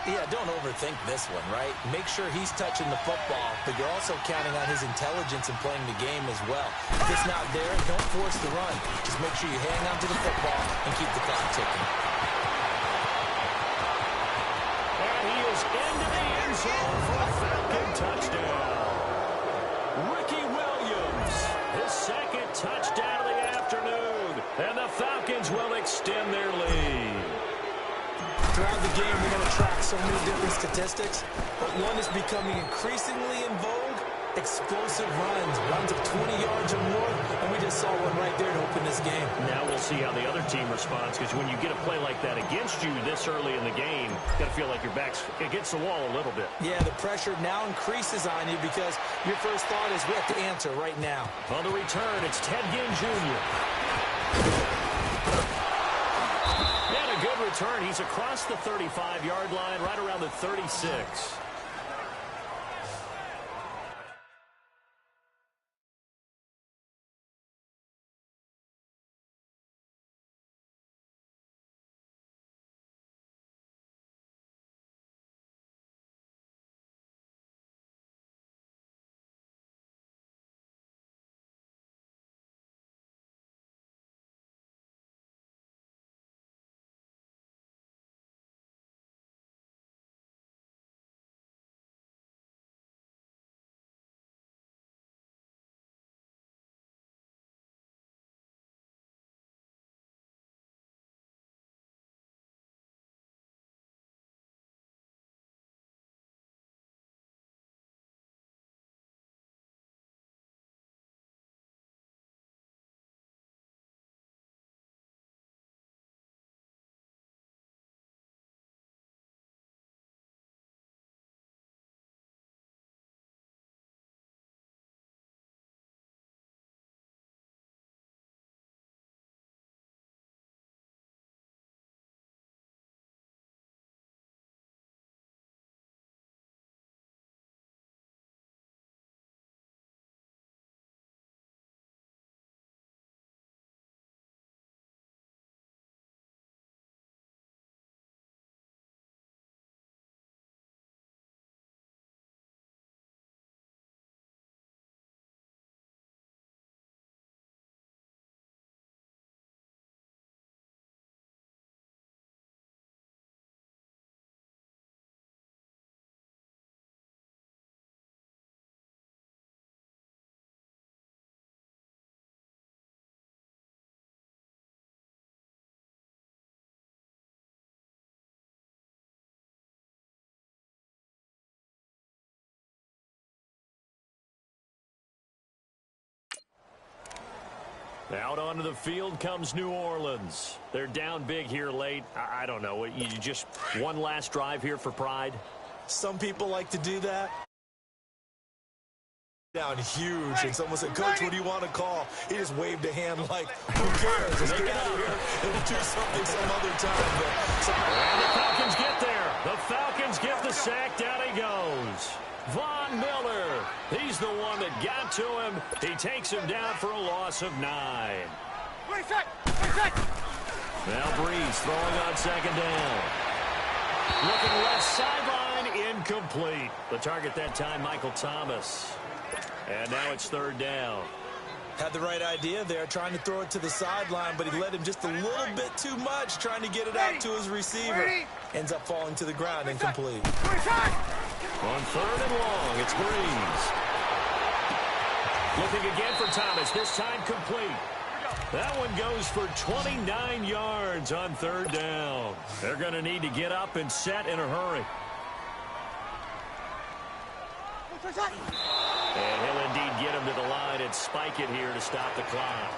Yeah, don't overthink this one, right? Make sure he's touching the football, but you're also counting on his intelligence in playing the game as well. If it's not there, don't force the run. Just make sure you hang on to the football and keep the clock ticking. And he is into the end zone for a Falcon touchdown. Ricky Williams, his 2nd touchdown of the afternoon. And the Falcons will extend their lead. Throughout the game, we're going to track so many different statistics, but one is becoming increasingly in vogue: explosive runs of 20 yards or more, and we just saw one right there to open this game. Now we'll see how the other team responds, because when you get a play like that against you this early in the game, you got to feel like your back's against the wall a little bit. Yeah, the pressure now increases on you because your first thought is we have to answer right now. On the return, it's Ted Ginn Jr. And a good return. He's across the 35-yard line, right around the 36. Out onto the field comes New Orleans. They're down big here late. I don't know. You just one last drive here for pride? Some people like to do that. Down huge, and someone said, "Coach, what do you want to call?" He just waved a hand like, "Who cares? Let's get out of here and do something some other time." And the Falcons get there. The Falcons get the sack. Down he goes. Von Miller. He's the one that got to him. He takes him down for a loss of 9. Now Breeze throwing on second down. Looking left sideline, incomplete. The target that time, Michael Thomas. And now it's third down. Had the right idea there, trying to throw it to the sideline, but he led him just a little bit too much, trying to get it out to his receiver. Ends up falling to the ground, incomplete. On third and long, it's Breeze. Looking again for Thomas, this time complete. That one goes for 29 yards on third down. They're going to need to get up and set in a hurry. And he'll indeed get him to the line and spike it here to stop the clock.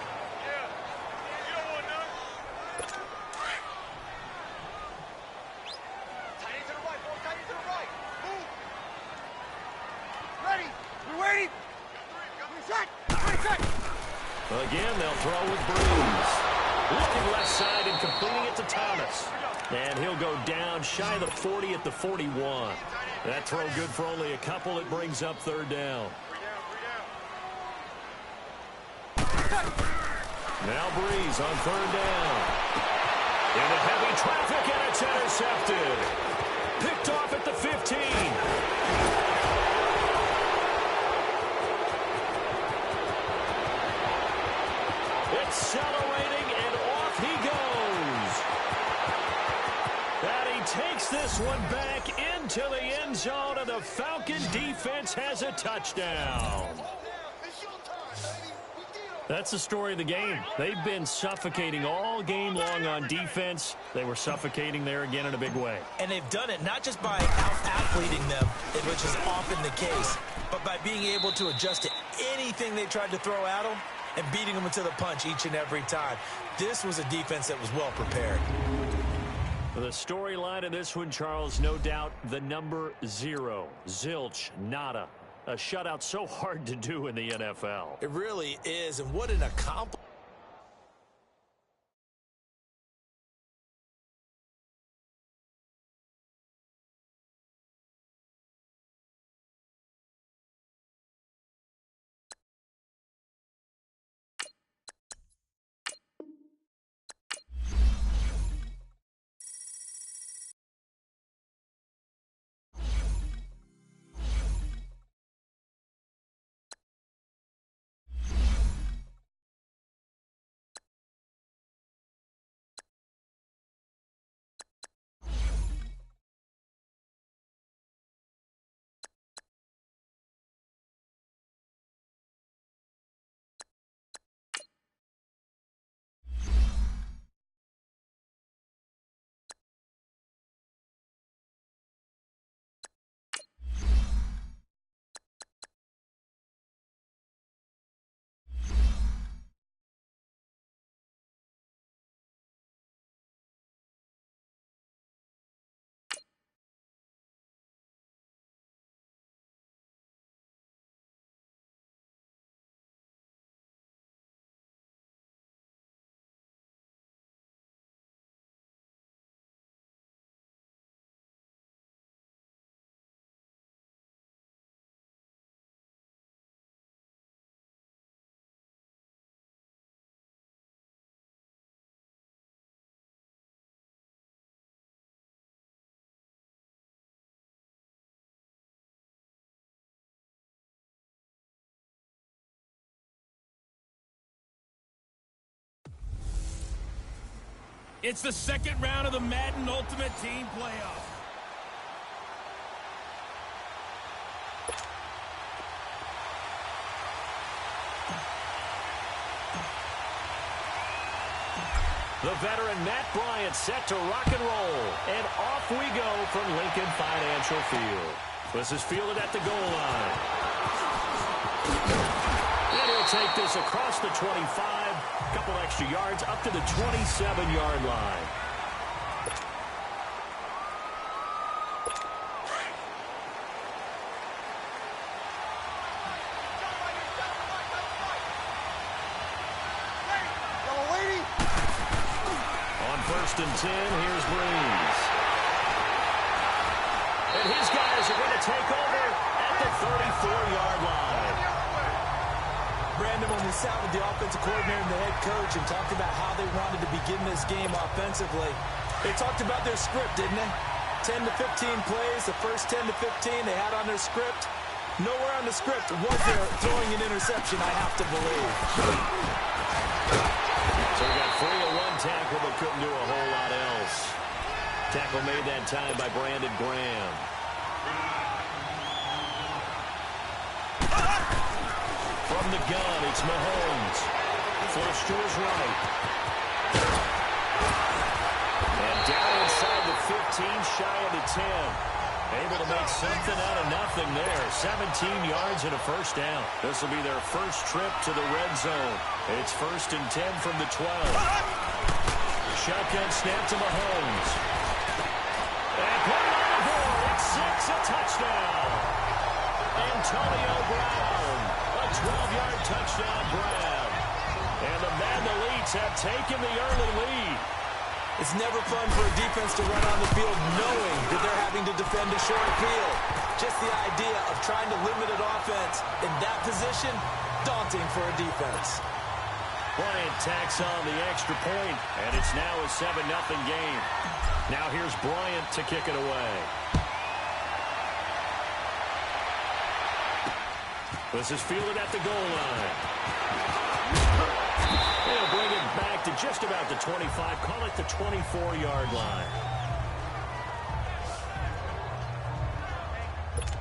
Again, they'll throw with Breeze. Looking left side and completing it to Thomas. And he'll go down shy of the 40 at the 41. That throw good for only a couple. It brings up third down. Now Breeze on third down. Into heavy traffic, and it's intercepted. Picked off at the 15. Accelerating, and off he goes. And he takes this one back into the end zone, and the Falcon defense has a touchdown. That's the story of the game. They've been suffocating all game long on defense. They were suffocating there again in a big way. And they've done it not just by out-athleting them, which is often the case, but by being able to adjust to anything they tried to throw at them and beating them into the punch each and every time. This was a defense that was well prepared. The storyline of this one, Charles, no doubt the number 0. Zilch, nada. A shutout so hard to do in the NFL. It really is, and what an accomplishment. It's the second round of the Madden Ultimate Team playoff. The veteran Matt Bryant set to rock and roll. And off we go from Lincoln Financial Field. This is fielded at the goal line. And he'll take this across the 25. A couple extra yards up to the 27-yard line. On 1st and 10, here's Breeze. And his guys are going to take over at the 34-yard line. Brandon, when we sat with the offensive coordinator and the head coach and talked about how they wanted to begin this game offensively, they talked about their script, didn't they? 10 to 15 plays, the first 10 to 15 they had on their script. Nowhere on the script was there throwing an interception, I have to believe. So we got 3 of 1 tackle, but couldn't do a whole lot else. Tackle made that time by Brandon Graham. From the gun, it's Mahomes. Flush to his right. And down inside the 15, shy of the 10. Able to make something out of nothing there. 17 yards and a first down. This will be their first trip to the red zone. It's 1st and 10 from the 12. Shotgun snap to Mahomes. And put it on the board. It's 6, a touchdown. Antonio Brown. A 12-yard touchdown grab. And the Madden Elites have taken the early lead. It's never fun for a defense to run on the field knowing that they're having to defend a short field. Just the idea of trying to limit an offense in that position, daunting for a defense. Bryant tacks on the extra point, and it's now a 7-0 game. Now here's Bryant to kick it away. This is fielded at the goal line. They'll bring it back to just about the 25. Call it the 24-yard line.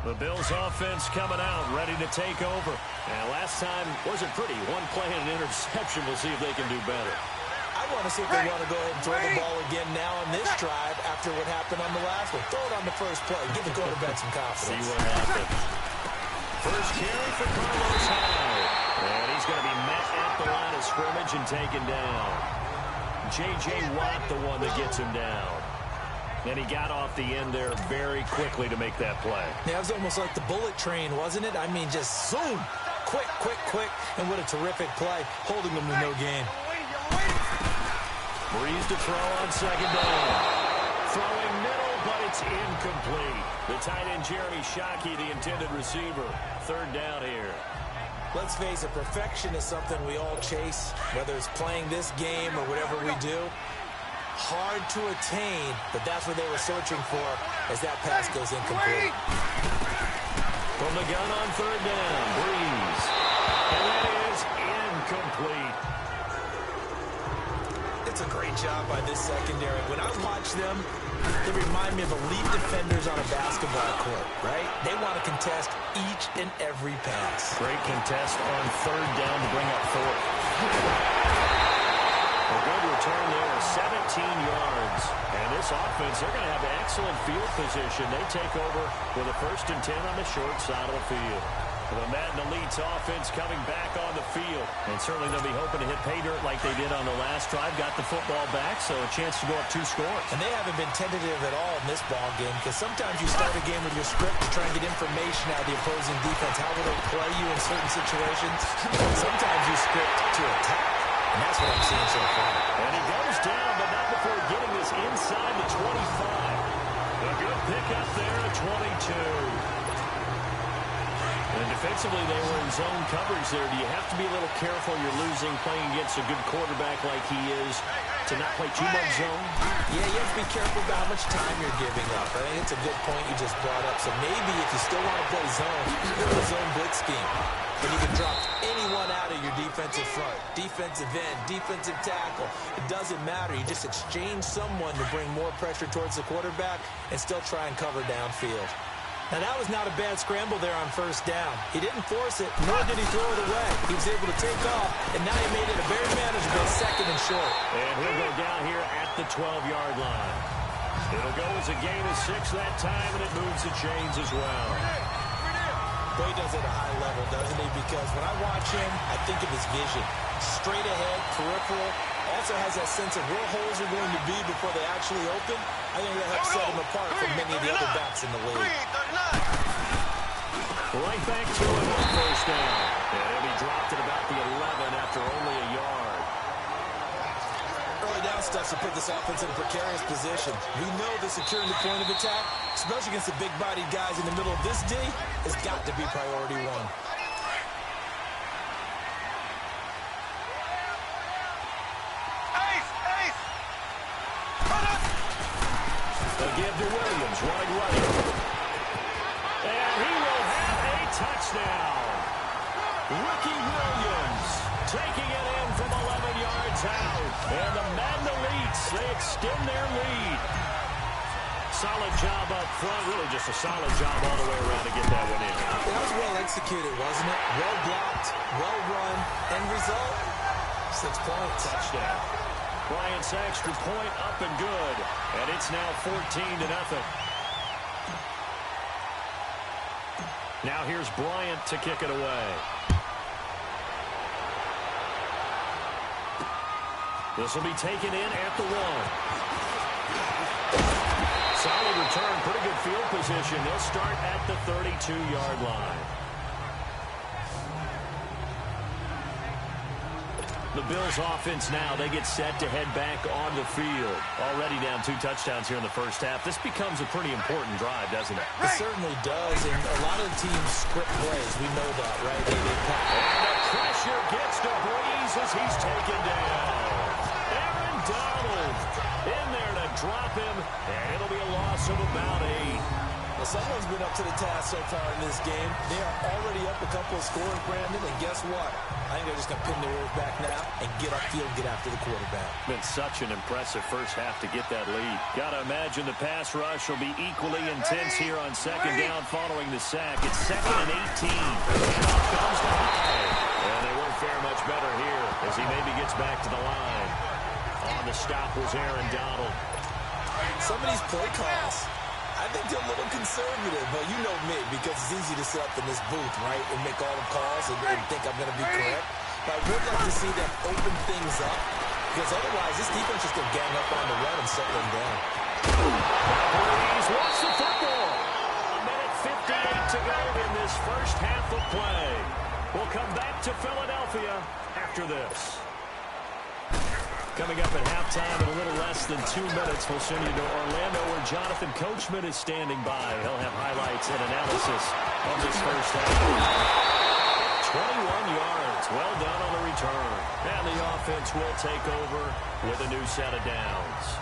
The Bills offense coming out, ready to take over. And last time wasn't pretty. One play and an interception. We'll see if they can do better. I want to see if they want to go ahead and throw the ball again now on this drive after what happened on the last one. Throw it on the first play. Give the quarterback some confidence. See what happens. First carry for Carlos Hyde. And he's going to be met at the line of scrimmage and taken down. J.J. Watt, the one that gets him down. And he got off the end there very quickly to make that play. Yeah, it was almost like the bullet train, wasn't it? I mean, just zoom. Quick, quick, quick. And what a terrific play, holding them to no gain. Breeze to throw on 2nd down. Throwing middle, but it's incomplete. The tight end, Jeremy Shockey, the intended receiver. 3rd down here. Let's face it, perfection is something we all chase, whether it's playing this game or whatever we do. Hard to attain, but that's what they were searching for as that pass goes incomplete. From the gun on 3rd down, Breeze. And that is incomplete. It's a great job by this secondary. When I watch them, they remind me of elite defenders on a basketball court, right? They want to contest each and every pass. Great contest on 3rd down to bring up 4th. A good return there, 17 yards. And this offense, they're going to have excellent field position. They take over with a 1st and 10 on the short side of the field. The Madden Elites offense coming back on the field. And certainly they'll be hoping to hit pay dirt like they did on the last drive. Got the football back, so a chance to go up 2 scores. And they haven't been tentative at all in this ball game, because sometimes you start a game with your script to try and get information out of the opposing defense. How will they play you in certain situations? Sometimes you script to attack. And that's what I'm seeing so far. And he goes down, but not before getting this inside the 25. A good pickup there at 22. And defensively, they were in zone coverage there. Do you have to be a little careful? You're losing, playing against a good quarterback like he is, to not play too much zone? Yeah, you have to be careful about how much time you're giving up. I think it's a good point you just brought up. So maybe if you still want to play zone, go to the zone blitz scheme. And you can drop anyone out of your defensive front. Defensive end, defensive tackle. It doesn't matter. You just exchange someone to bring more pressure towards the quarterback and still try and cover downfield. Now, that was not a bad scramble there on 1st down. He didn't force it, nor did he throw it away. He was able to take off, and now he made it a very manageable 2nd and short. And he'll go down here at the 12-yard line. It'll go as a gain of 6 that time, and it moves the chains as well. But he does it at a high level, doesn't he? Because when I watch him, I think of his vision. Straight ahead, peripheral. Also has that sense of where holes are going to be before they actually open. I think that helps set him apart from many of the other backs in the league. Right back to it on first down. And he'll be dropped at about the 11 after only a yard. Early down stuff to put this offense in a precarious position. We know that securing the point of attack, especially against the big-bodied guys in the middle of this D, has got to be priority one. They'll give to Williams, running right. And he will have a touchdown. Ricky Williams taking it in from 11 yards out. And the Madden Elites, they extend their lead. Solid job up front. Really just a solid job all the way around to get that one in. That was well executed, wasn't it? Well blocked, well run. End result, 6 points. Touchdown. Bryant's extra point up and good. And it's now 14-0. Now here's Bryant to kick it away. This will be taken in at the 1. Solid return, pretty good field position. They'll start at the 32-yard line. The Bills offense now, they get set to head back on the field. Already down 2 touchdowns here in the first half. This becomes a pretty important drive, doesn't it? It certainly does, and a lot of teams script plays. We know that, right? And the pressure gets to Breeze as he's taken down. Aaron Donald in there to drop him, and it'll be a loss of about 8. Well, someone's been up to the task so far in this game. They are already up a couple of scores, Brandon, and guess what? I think they're just going to pin their ears back now and get upfield, get after the quarterback. Been such an impressive first half to get that lead. Got to imagine the pass rush will be equally intense here on second down following the sack. It's 2nd and 18. And off comes the high. And they won't fare much better here as he maybe gets back to the line. On the stop was Aaron Donald. Some of these play calls, I think they're a little conservative, but you know me, because it's easy to sit up in this booth, right, and make all the calls and think I'm going to be correct. But I would like to see them open things up, because otherwise this defense is going to gang up on the run and settle them down. Breeze wants the football. 1:58 to go in this first half of play. We'll come back to Philadelphia after this. Coming up at halftime in a little less than 2 minutes, we'll send you to Orlando where Jonathan Coachman is standing by. He'll have highlights and analysis on this first half. 21 yards. Well done on the return. And the offense will take over with a new set of downs.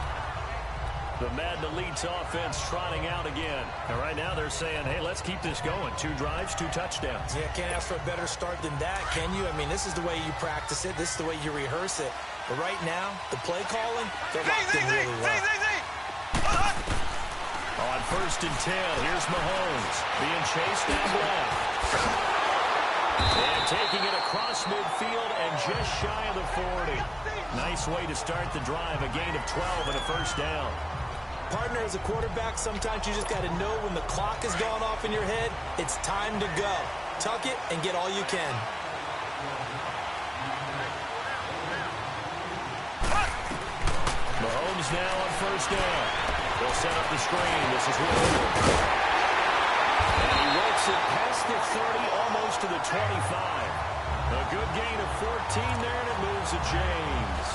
The Madden Elites offense trotting out again. And right now they're saying, hey, let's keep this going. 2 drives, 2 touchdowns. Yeah, can't ask for a better start than that, can you? I mean, this is the way you practice it. This is the way you rehearse it. But right now, the play calling, they're locked in really well. On 1st and 10, here's Mahomes being chased down left. And taking it across midfield and just shy of the 40. Nice way to start the drive, a gain of 12 and a first down. Partner, as a quarterback, sometimes you just got to know when the clock has gone off in your head, it's time to go. Tuck it and get all you can. Mahomes now on 1st down. They'll set up the screen. This is Williams. And he works it past the 30, almost to the 25. A good gain of 14 there, and it moves to James.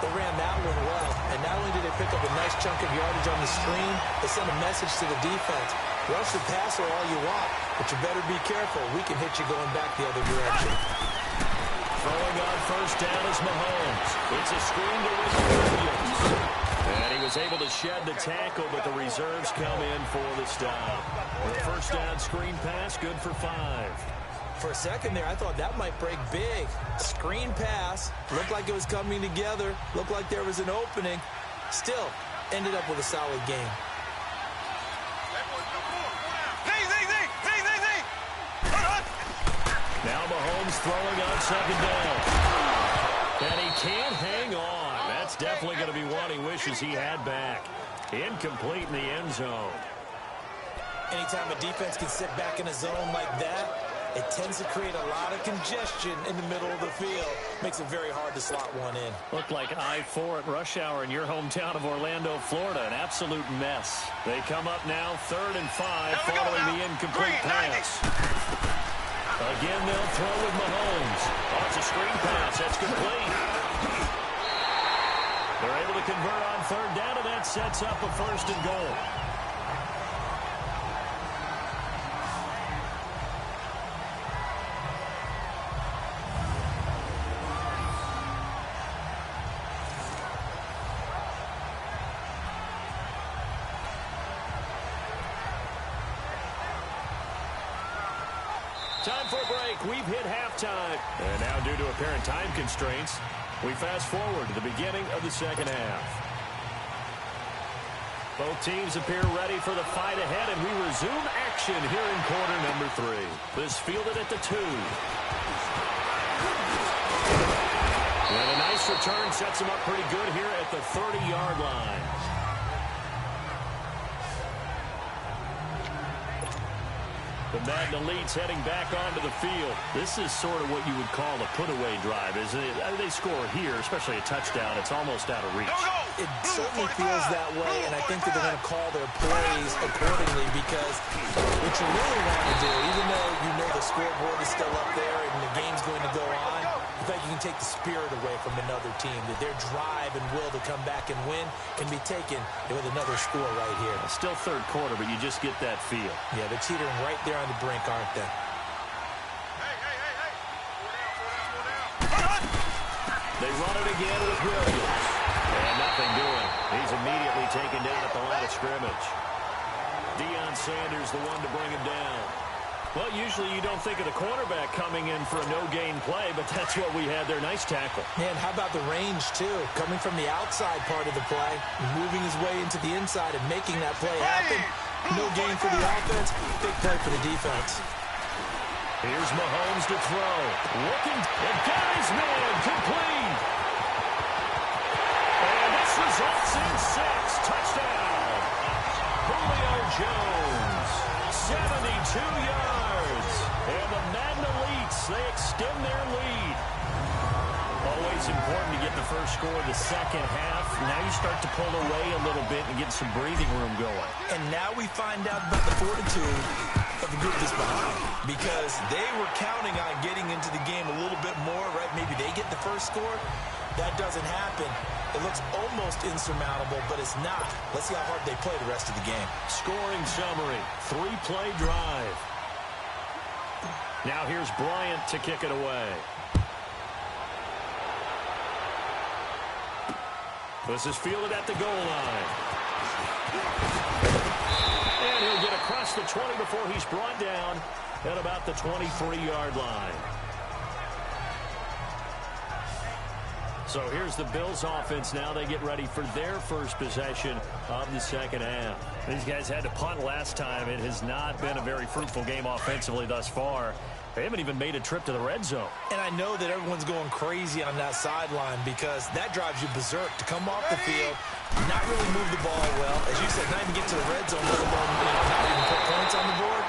They ran that one well, and not only did they pick up a nice chunk of yardage on the screen, they sent a message to the defense. Rush the passer all you want, but you better be careful. We can hit you going back the other direction. Throwing on 1st down is Mahomes. It's a screen to Williams. And he was able to shed the tackle, but the reserves come in for the stop. The 1st down screen pass, good for 5. For a second there, I thought that might break big. Screen pass, looked like it was coming together, looked like there was an opening. Still, ended up with a solid game. Now Mahomes throwing on 2nd down. And he can't hang on. That's definitely going to be one he wishes he had back. Incomplete in the end zone. Anytime a defense can sit back in a zone like that, it tends to create a lot of congestion in the middle of the field. Makes it very hard to slot one in. Looked like I-4 at rush hour in your hometown of Orlando, Florida. An absolute mess. They come up now 3rd and 5 following the incomplete pass. Again, they'll throw with Mahomes. Oh, it's a screen pass. That's complete. They're able to convert on 3rd down, and that sets up a 1st and goal. Time for a break. We've hit halftime. And now, due to apparent time constraints, we fast forward to the beginning of the second half. Both teams appear ready for the fight ahead, and we resume action here in quarter number 3. This fielded at the 2. And a nice return sets him up pretty good here at the 30-yard line. The Madden Elites heading back onto the field. This is sort of what you would call a put-away drive, isn't it? They score here, especially a touchdown. It's almost out of reach. It certainly feels that way, and I think that they're going to call their plays accordingly, because what you really want to do, even though you know the scoreboard is still up there and the game's going to go on, in fact, you can take the spirit away from another team, that their drive and will to come back and win can be taken with another score right here. Still 3rd quarter, but you just get that feel. Yeah, they're teetering right there on the brink, aren't they? They run it again with Williams. And nothing doing. He's immediately taken down at the line of scrimmage. Deion Sanders the one to bring him down. Well, usually you don't think of the cornerback coming in for a no-gain play, but that's what we had there. Nice tackle. Man, how about the range, too? Coming from the outside part of the play, moving his way into the inside and making that play happen. No gain for the offense, big play for the defense. Here's Mahomes to throw. Looking, and got his man complete. And this results in 6. Touchdown. Julio Jones, 72 yards. And the Madden Elites, they extend their lead. Always important to get the first score of the second half. Now you start to pull away a little bit and get some breathing room going. And now we find out about the fortitude of the group that's behind, because they were counting on getting into the game a little bit more, right? Maybe they get the first score. That doesn't happen. It looks almost insurmountable, but it's not. Let's see how hard they play the rest of the game. Scoring summary, 3-play drive. Now here's Bryant to kick it away. This is fielded at the goal line. And he'll get across the 20 before he's brought down at about the 23-yard line. So here's the Bills offense now. They get ready for their first possession of the second half. These guys had to punt last time. It has not been a very fruitful game offensively thus far. They haven't even made a trip to the red zone. And I know that everyone's going crazy on that sideline, because that drives you berserk to come off the field, not really move the ball well. As you said, not even get to the red zone, let alone not even put points on the board.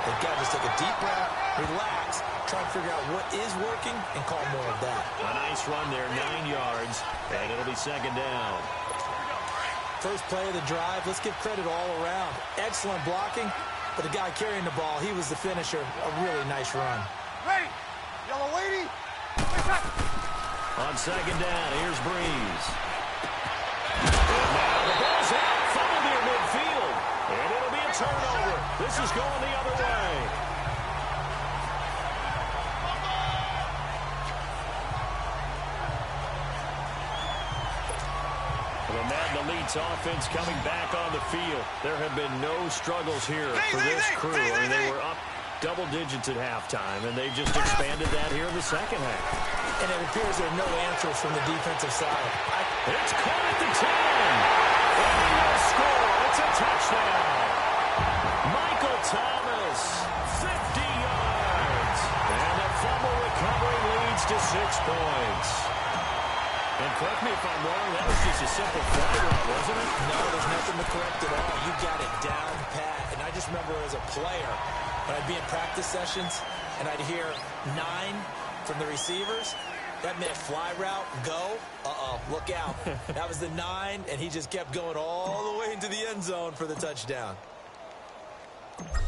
They've got to just take a deep breath, relax, try and figure out what is working, and call more of that. A nice run there, 9 yards, and it'll be second down. First play of the drive, let's give credit all around. Excellent blocking. But the guy carrying the ball, he was the finisher. A really nice run. Ready, yellow lady. On second down, here's Breeze. Now the ball's out, fumbled near midfield. And it'll be a turnover. This is going the other way. The Madden Elites offense coming back on the field. There have been no struggles here for this crew. I mean, they were up double digits at halftime, and they just expanded that here in the second half. And it appears there are no answers from the defensive side. It's caught at the 10. And he will score. It's a touchdown. Michael Thomas, 50 yards. And the fumble recovery leads to 6 points. And correct me if I'm wrong, that was just a simple fly route, wasn't it? No, there's nothing to correct at all. You got it down pat. And I just remember as a player, when I'd be in practice sessions and I'd hear 9 from the receivers, that meant fly route, go, look out. That was the 9, and he just kept going all the way into the end zone for the touchdown.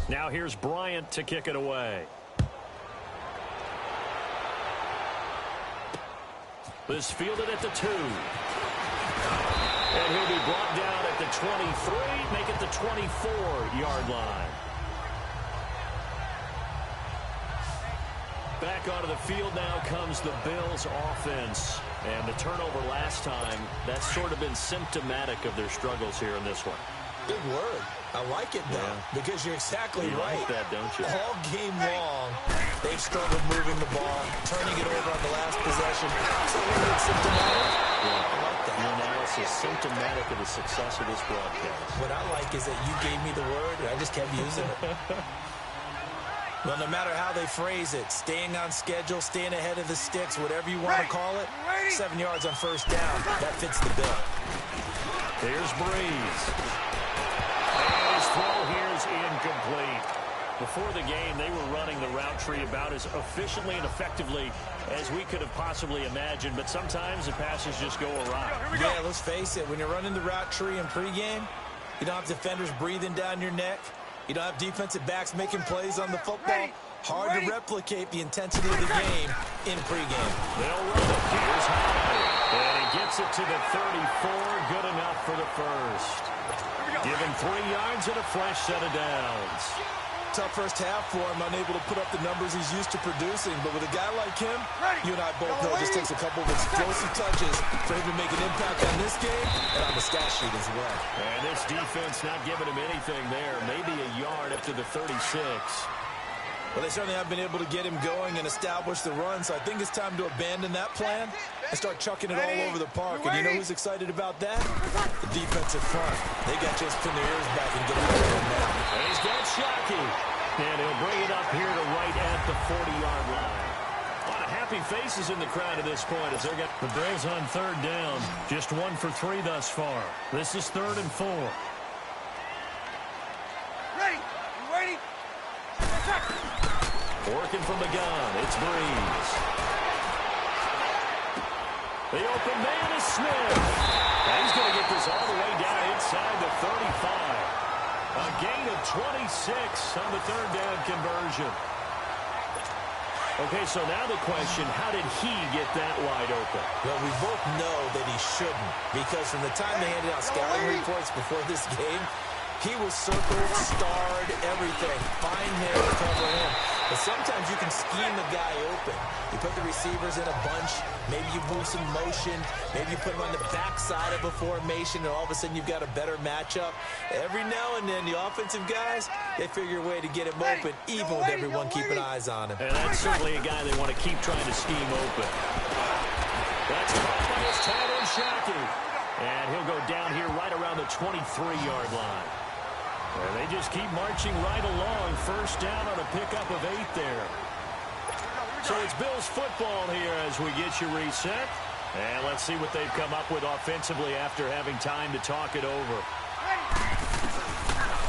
Now here's Bryant to kick it away. This fielded at the 2. And he'll be brought down at the 23, make it the 24-yard line. Back onto the field now comes the Bills offense. And the turnover last time, that's sort of been symptomatic of their struggles here in this one. Big word. I like it, though, because you're exactly right. Like that, don't you? All game long, they've struggled moving the ball, turning it over on the last possession. So it's symptomatic. Yeah. I like that. Your analysis symptomatic of the success of this broadcast. What I like is that you gave me the word, and I just kept using it. Well, no matter how they phrase it, staying on schedule, staying ahead of the sticks, whatever you want to call it, 7 yards on first down, that fits the bill. Here's Breeze. And his throw here is incomplete. Before the game, they were running the route tree about as efficiently and effectively as we could have possibly imagined, but sometimes the passes just go awry. Yeah, let's face it, when you're running the route tree in pregame, you don't have defenders breathing down your neck. You don't have defensive backs making plays on the football. Hard to replicate the intensity of the game in pregame. They'll run it. Here's High. And he gets it to the 34. Good enough for the first. Given 3 yards and a fresh set of downs. Tough first half for him, unable to put up the numbers he's used to producing. But with a guy like him, you and I both know it just takes a couple of explosive touches for him to make an impact on this game and on the stat sheet as well. And this defense not giving him anything there. Maybe a yard up to the 36. Well, they certainly have been able to get him going and establish the run, so I think it's time to abandon that plan and start chucking it all over the park. And you know who's excited about that? The defensive front. They got just pin their ears back and get it going now. And he's got Shockey. And he'll bring it up here to right at the 40-yard line. A lot of happy faces in the crowd at this point as they're got the Bills on third down. Just 1 for 3 thus far. This is 3rd and 4. Ready? You waiting? Working from the gun, it's Breeze. The open man is Smith. And he's going to get this all the way down inside the 35. A gain of 26 on the third down conversion. Okay, so now the question, how did he get that wide open? Well, we both know that he shouldn't, because from the time they handed out scouting reports before this game, he was circled, starred, everything. Fine there to cover him. But sometimes you can scheme a guy open. You put the receivers in a bunch. Maybe you move some motion. Maybe you put them on the backside of a formation, and all of a sudden you've got a better matchup. Every now and then, the offensive guys, they figure a way to get him open, even with everyone keeping eyes on him. And that's certainly a guy they want to keep trying to scheme open. That's caught by his tight end, Shockey. And he'll go down here right around the 23-yard line. And they just keep marching right along. First down on a pickup of 8 there. So it's Bills football here as we get you reset. And let's see what they've come up with offensively after having time to talk it over.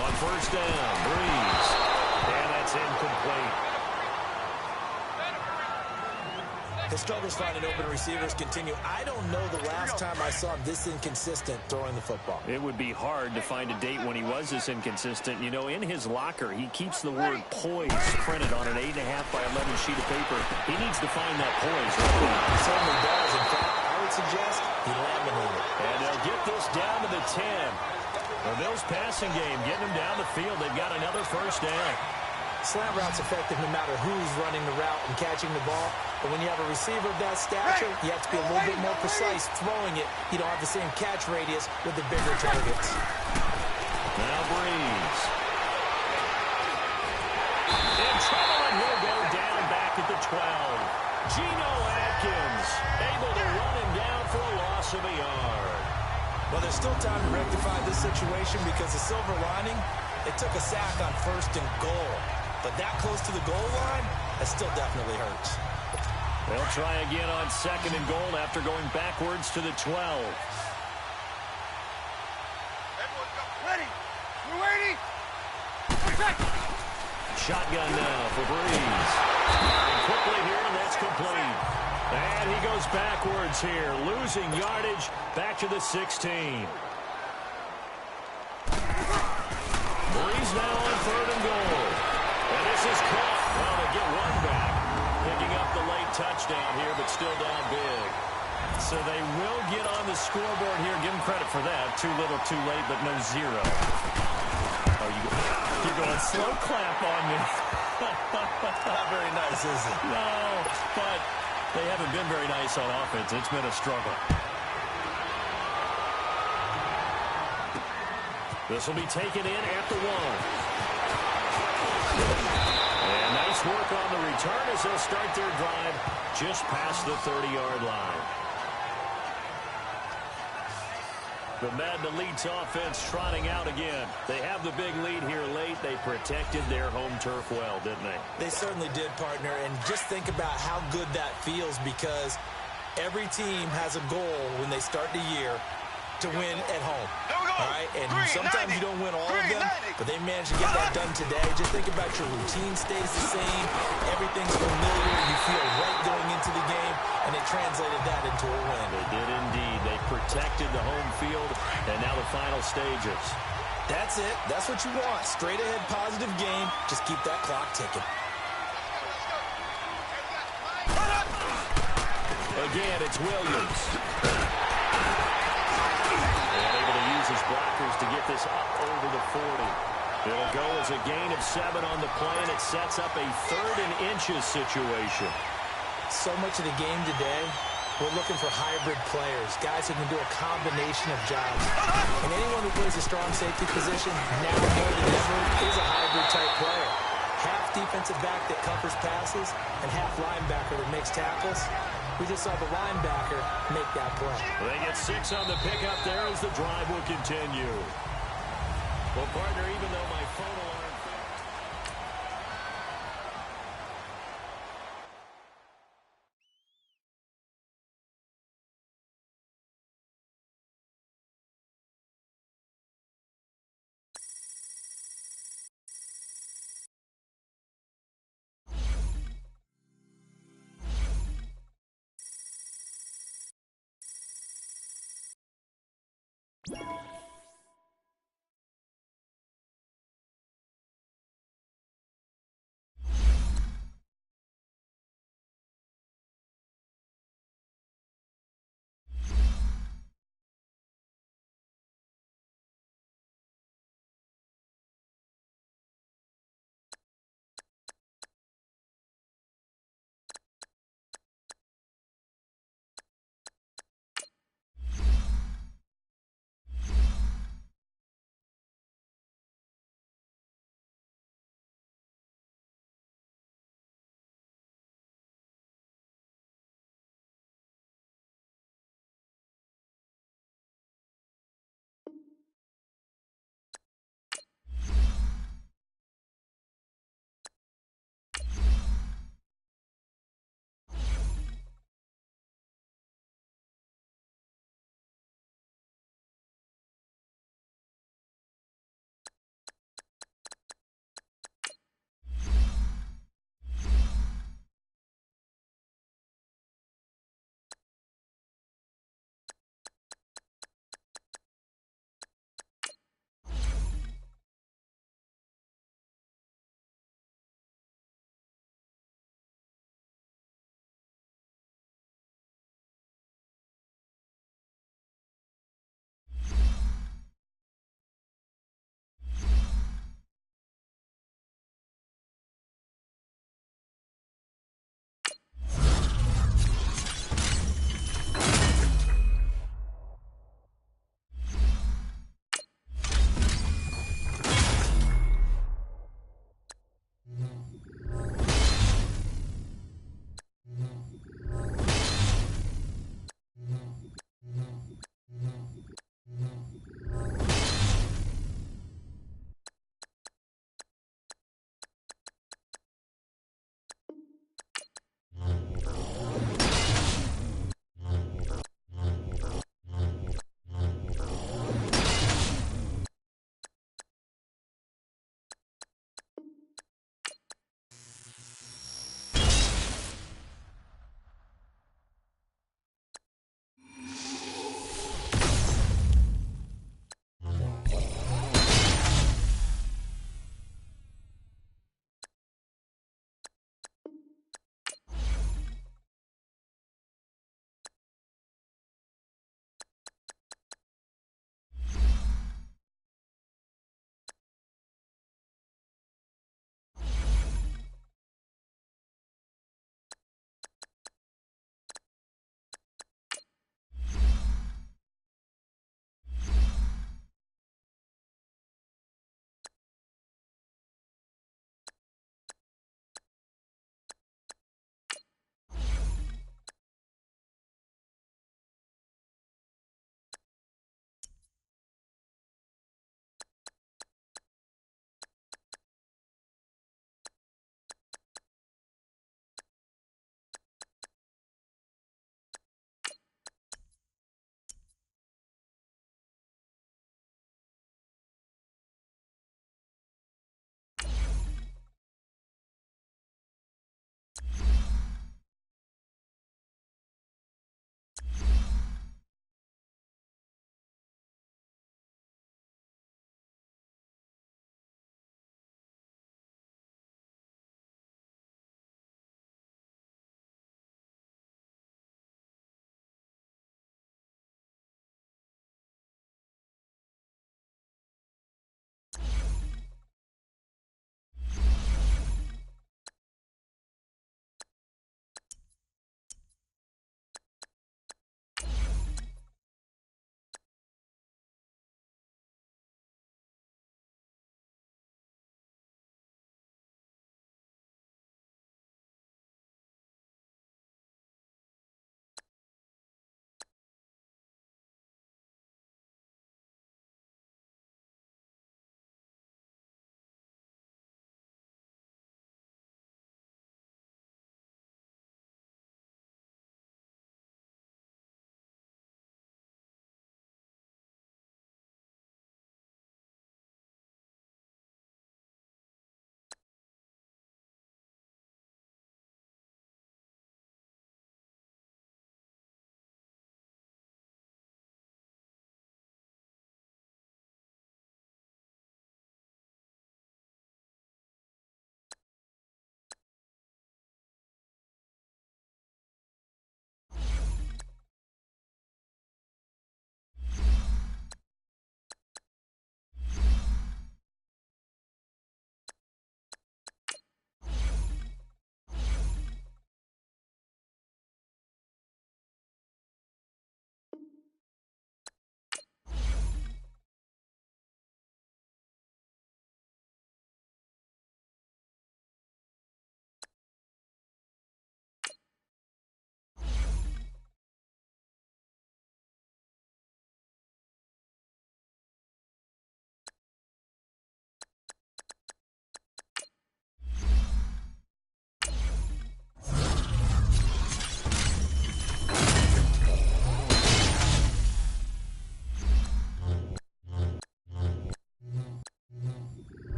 On first down, Breeze. And that's incomplete. His struggles finding open receivers continue. I don't know the last time I saw him this inconsistent throwing the football. It would be hard to find a date when he was this inconsistent. You know, in his locker, he keeps the word poise printed on an 8.5 by 11 sheet of paper. He needs to find that poise. He certainly does. In fact, I would suggest he laminated. And they'll get this down to the 10. The Bills passing game, getting them down the field. They've got another first down. Slant route's effective no matter who's running the route and catching the ball. But when you have a receiver of that stature, you have to be a little bit more precise throwing it. You don't have the same catch radius with the bigger targets. Now Breeze. In trouble, and he'll go down back at the 12. Geno Atkins able to run him down for a loss of a yard. Well, there's still time to rectify this situation because the silver lining, it took a sack on 1st and goal. But that close to the goal line, that still definitely hurts. They'll try again on 2nd and goal after going backwards to the 12. Ready? You waiting? Shotgun now for Breeze. Firing quickly here, and that's complete. And he goes backwards here, losing yardage back to the 16. Breeze now on 3rd and goal. And this is caught. Well, they get one back. Picking up the late touchdown here, but still down big. So they will get on the scoreboard here. Give them credit for that. Too little, too late, but no zero. Oh, you're going slow clap on me. Not very nice, is it? No, but they haven't been very nice on offense. It's been a struggle. This will be taken in at the 1. And nice work on the return as they'll start their drive just past the 30-yard line. The Madden Elite's offense trotting out again. They have the big lead here late. They protected their home turf well, didn't they? They certainly did, partner. And just think about how good that feels, because every team has a goal when they start the year to win at home. All right? And sometimes you don't win all of them, but they managed to get that done today. Just think about your routine stays the same. Everything's familiar. You feel right going into the game, and they translated that into a win. They did indeed. They protected the home field, and now the final stages. That's it. That's what you want. Straight ahead, positive game. Just keep that clock ticking. Again, it's Williams. And able to use his blockers to get this up over the 40. It'll go as a gain of 7 on the play, and it sets up a 3rd and inches situation. So much of the game today, we're looking for hybrid players, guys who can do a combination of jobs. And anyone who plays a strong safety position, now more than ever, is a hybrid-type player. Half defensive back that covers passes, and half linebacker that makes tackles. We just saw the linebacker make that play. They get 6 on the pickup there as the drive will continue. Well, partner, even though my phone alarm...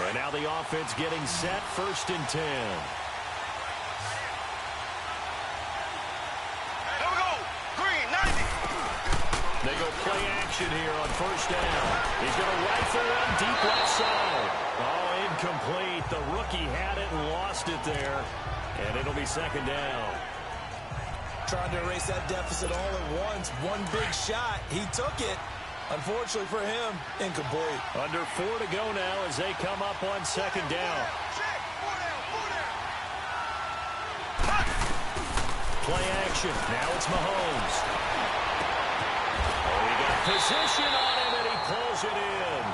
And now the offense getting set, 1st and 10. Here we go. Green, 90. They go play action here on 1st down. He's going to rifle one deep left side. Oh, incomplete. The rookie had it and lost it there. And it'll be 2nd down. Trying to erase that deficit all at once. One big shot. He took it. Unfortunately for him, incomplete. Under 4 to go now as they come up on 2nd down. Check. 4 down. Play action. Now it's Mahomes. Oh, he got position on him, and he pulls it in.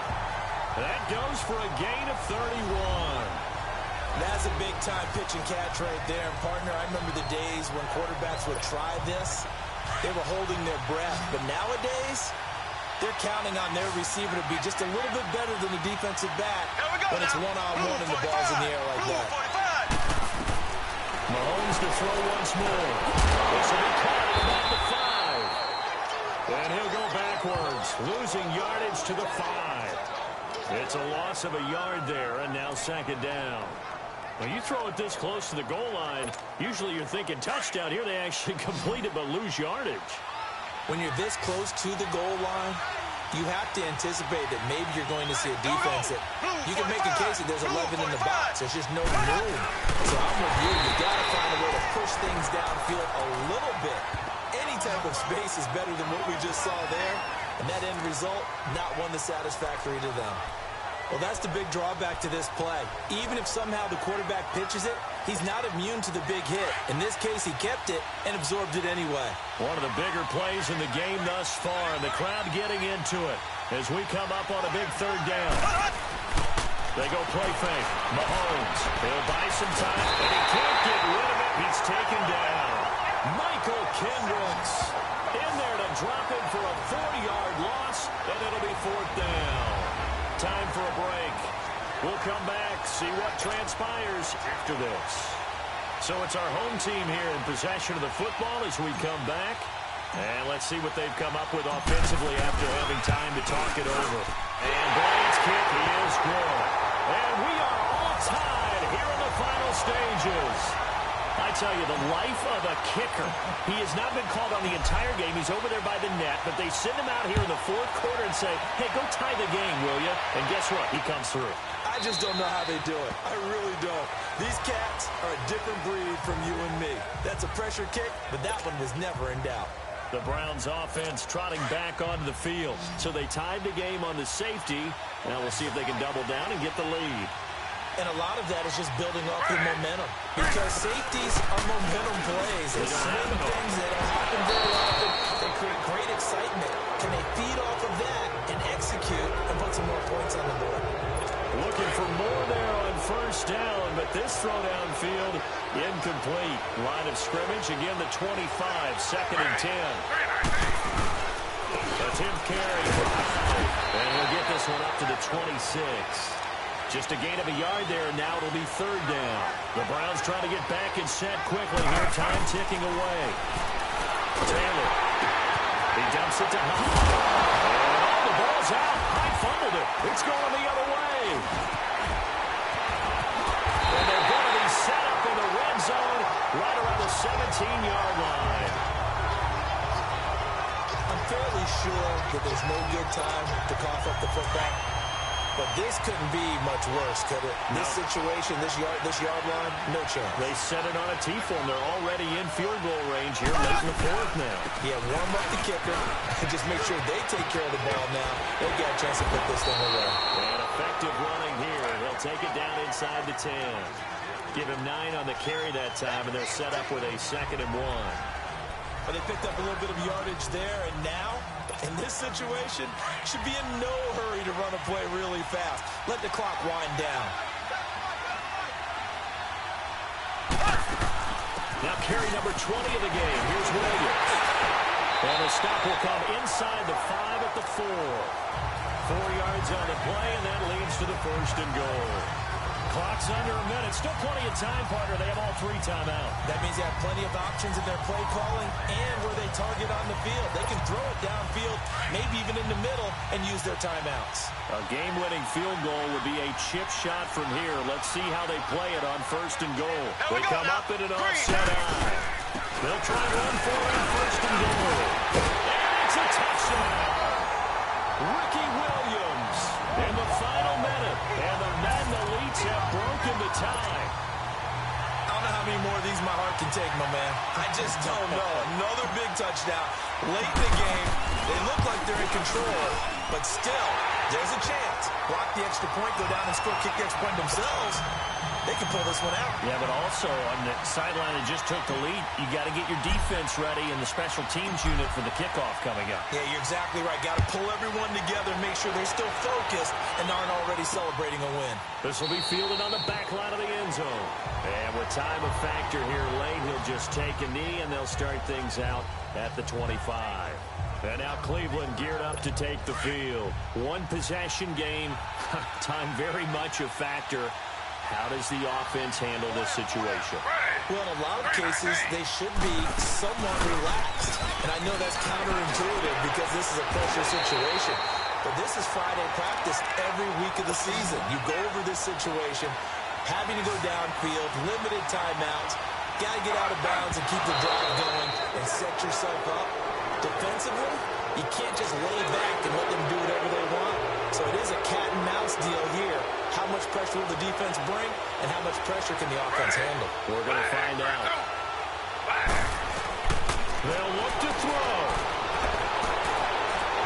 That goes for a gain of 31. That's a big-time pitch and catch right there. And, partner, I remember the days when quarterbacks would try this. They were holding their breath. But nowadays, they're counting on their receiver to be just a little bit better than the defensive back when it's one-on-one and the ball's in the air like that. Mahomes to throw once more. This will be caught at about the 5. And he'll go backwards, losing yardage to the 5. It's a loss of a yard there, and now 2nd down. When you throw it this close to the goal line, usually you're thinking touchdown. Here they actually complete it but lose yardage. When you're this close to the goal line, you have to anticipate that maybe you're going to see a defense that you can make a case that there's 11 in the box. There's just no room. So I'm with you. You got to find a way to push things downfield a little bit. Any type of space is better than what we just saw there. And that end result, not one that's satisfactory to them. Well, that's the big drawback to this play. Even if somehow the quarterback pitches it, he's not immune to the big hit. In this case, he kept it and absorbed it anyway. One of the bigger plays in the game thus far, and the crowd getting into it as we come up on a big 3rd down. They go play fake. Mahomes, he'll buy some time, and he can't get rid of it. He's taken down. Michael Kendricks in there to drop it for a 40-yard loss, and it'll be 4th down. Time for a break. We'll come back, see what transpires after this. So it's our home team here in possession of the football as we come back. And let's see what they've come up with offensively after having time to talk it over. And Bryant's kick is good. And we are all tied here in the final stages. I tell you, the life of a kicker. He has not been called on the entire game. He's over there by the net, but they send him out here in the 4th quarter and say, hey, go tie the game, will you? And guess what? He comes through. I just don't know how they do it. I really don't. These cats are a different breed from you and me. That's a pressure kick, but that one was never in doubt. The Browns offense trotting back onto the field. So they tied the game on the safety. Now we'll see if they can double down and get the lead. And a lot of that is just building off the momentum. Because safeties are momentum plays. They swing things that don't happen very often. They create great excitement. Can they feed off of that and execute and put some more points on the board? Looking for more there on 1st down, but this throw downfield incomplete. Line of scrimmage, again the 25, 2nd and 10. Attempt carry. And he'll get this one up to the 26. Just a gain of a yard there, and now it'll be 3rd down. The Browns trying to get back and set quickly here. Time ticking away. Taylor. He dumps it to Hunt. And the ball's out. Hyde fumbled it. It's going the other way. And they're going to be set up in the red zone right around the 17-yard line. I'm fairly sure that there's no good time to cough up the football. But this couldn't be much worse, could it? No. This situation, this yard line, no chance. They set it on a T-form. They're already in field goal range here late in the 4th now. Yeah, warm up the kicker and just make sure they take care of the ball now. They've got a chance to put this thing away. And effective running here. They'll take it down inside the 10. Give him 9 on the carry that time, and they're set up with a 2nd and 1. But they picked up a little bit of yardage there, and now, in this situation, should be in no hurry to run a play really fast. Let the clock wind down. Now carry number 20 of the game. Here's Williams. And the stop will come inside the 5 at the 4. 4 yards on the play, and that leads to the 1st and goal. Clock's under a minute. Still plenty of time, partner. They have all 3 timeouts. That means they have plenty of options in their play calling and where they target on the field. They can throw it downfield, maybe even in the middle, and use their timeouts. A game-winning field goal would be a chip shot from here. Let's see how they play it on 1st and goal. They come up in an offset eye. They'll try to run for it on 1st and goal. And it's a touchdown. Ricky Williams in the final minute. And the Madden Elites have broken the tie. I don't know how many more of these my heart can take, my man. I just don't know. Another big touchdown late in the game. They look like they're in control, but still, there's a chance. Block the extra point, go down and score, kick the extra point themselves. They can pull this one out. Yeah, but also on the sideline that just took the lead, you got to get your defense ready and the special teams unit for the kickoff coming up. Yeah, you're exactly right. Got to pull everyone together and make sure they're still focused and aren't already celebrating a win. This will be fielded on the back line of the end zone. And with time a factor here late, he'll just take a knee, and they'll start things out at the 25. And now Cleveland geared up to take the field. One possession game. Time very much a factor. How does the offense handle this situation? Well, in a lot of cases, they should be somewhat relaxed. And I know that's counterintuitive because this is a pressure situation. But this is Friday practice every week of the season. You go over this situation, having to go downfield, limited timeouts, got to get out of bounds and keep the drive going and set yourself up. Defensively, you can't just lay back and let them do whatever they want. So it is a cat-and-mouse deal here. How much pressure will the defense bring, and how much pressure can the offense handle? We're going to find out. They'll look to throw.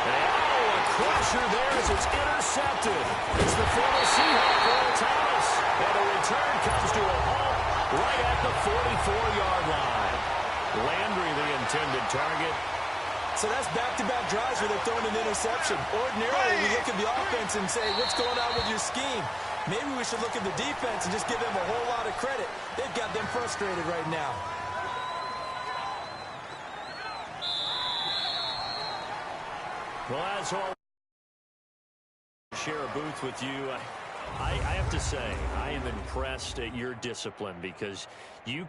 And a crusher there as it's intercepted. It's the former Seahawk, Earl Thomas. And a return comes to a halt right at the 44-yard line. Landry, the intended target. So that's back-to-back drives where they're throwing an interception. Ordinarily, we look at the offense and say, what's going on with your scheme? Maybe we should look at the defense and just give them a whole lot of credit. They've got them frustrated right now. Well, as always, share a booth with you. I have to say, I am impressed at your discipline because you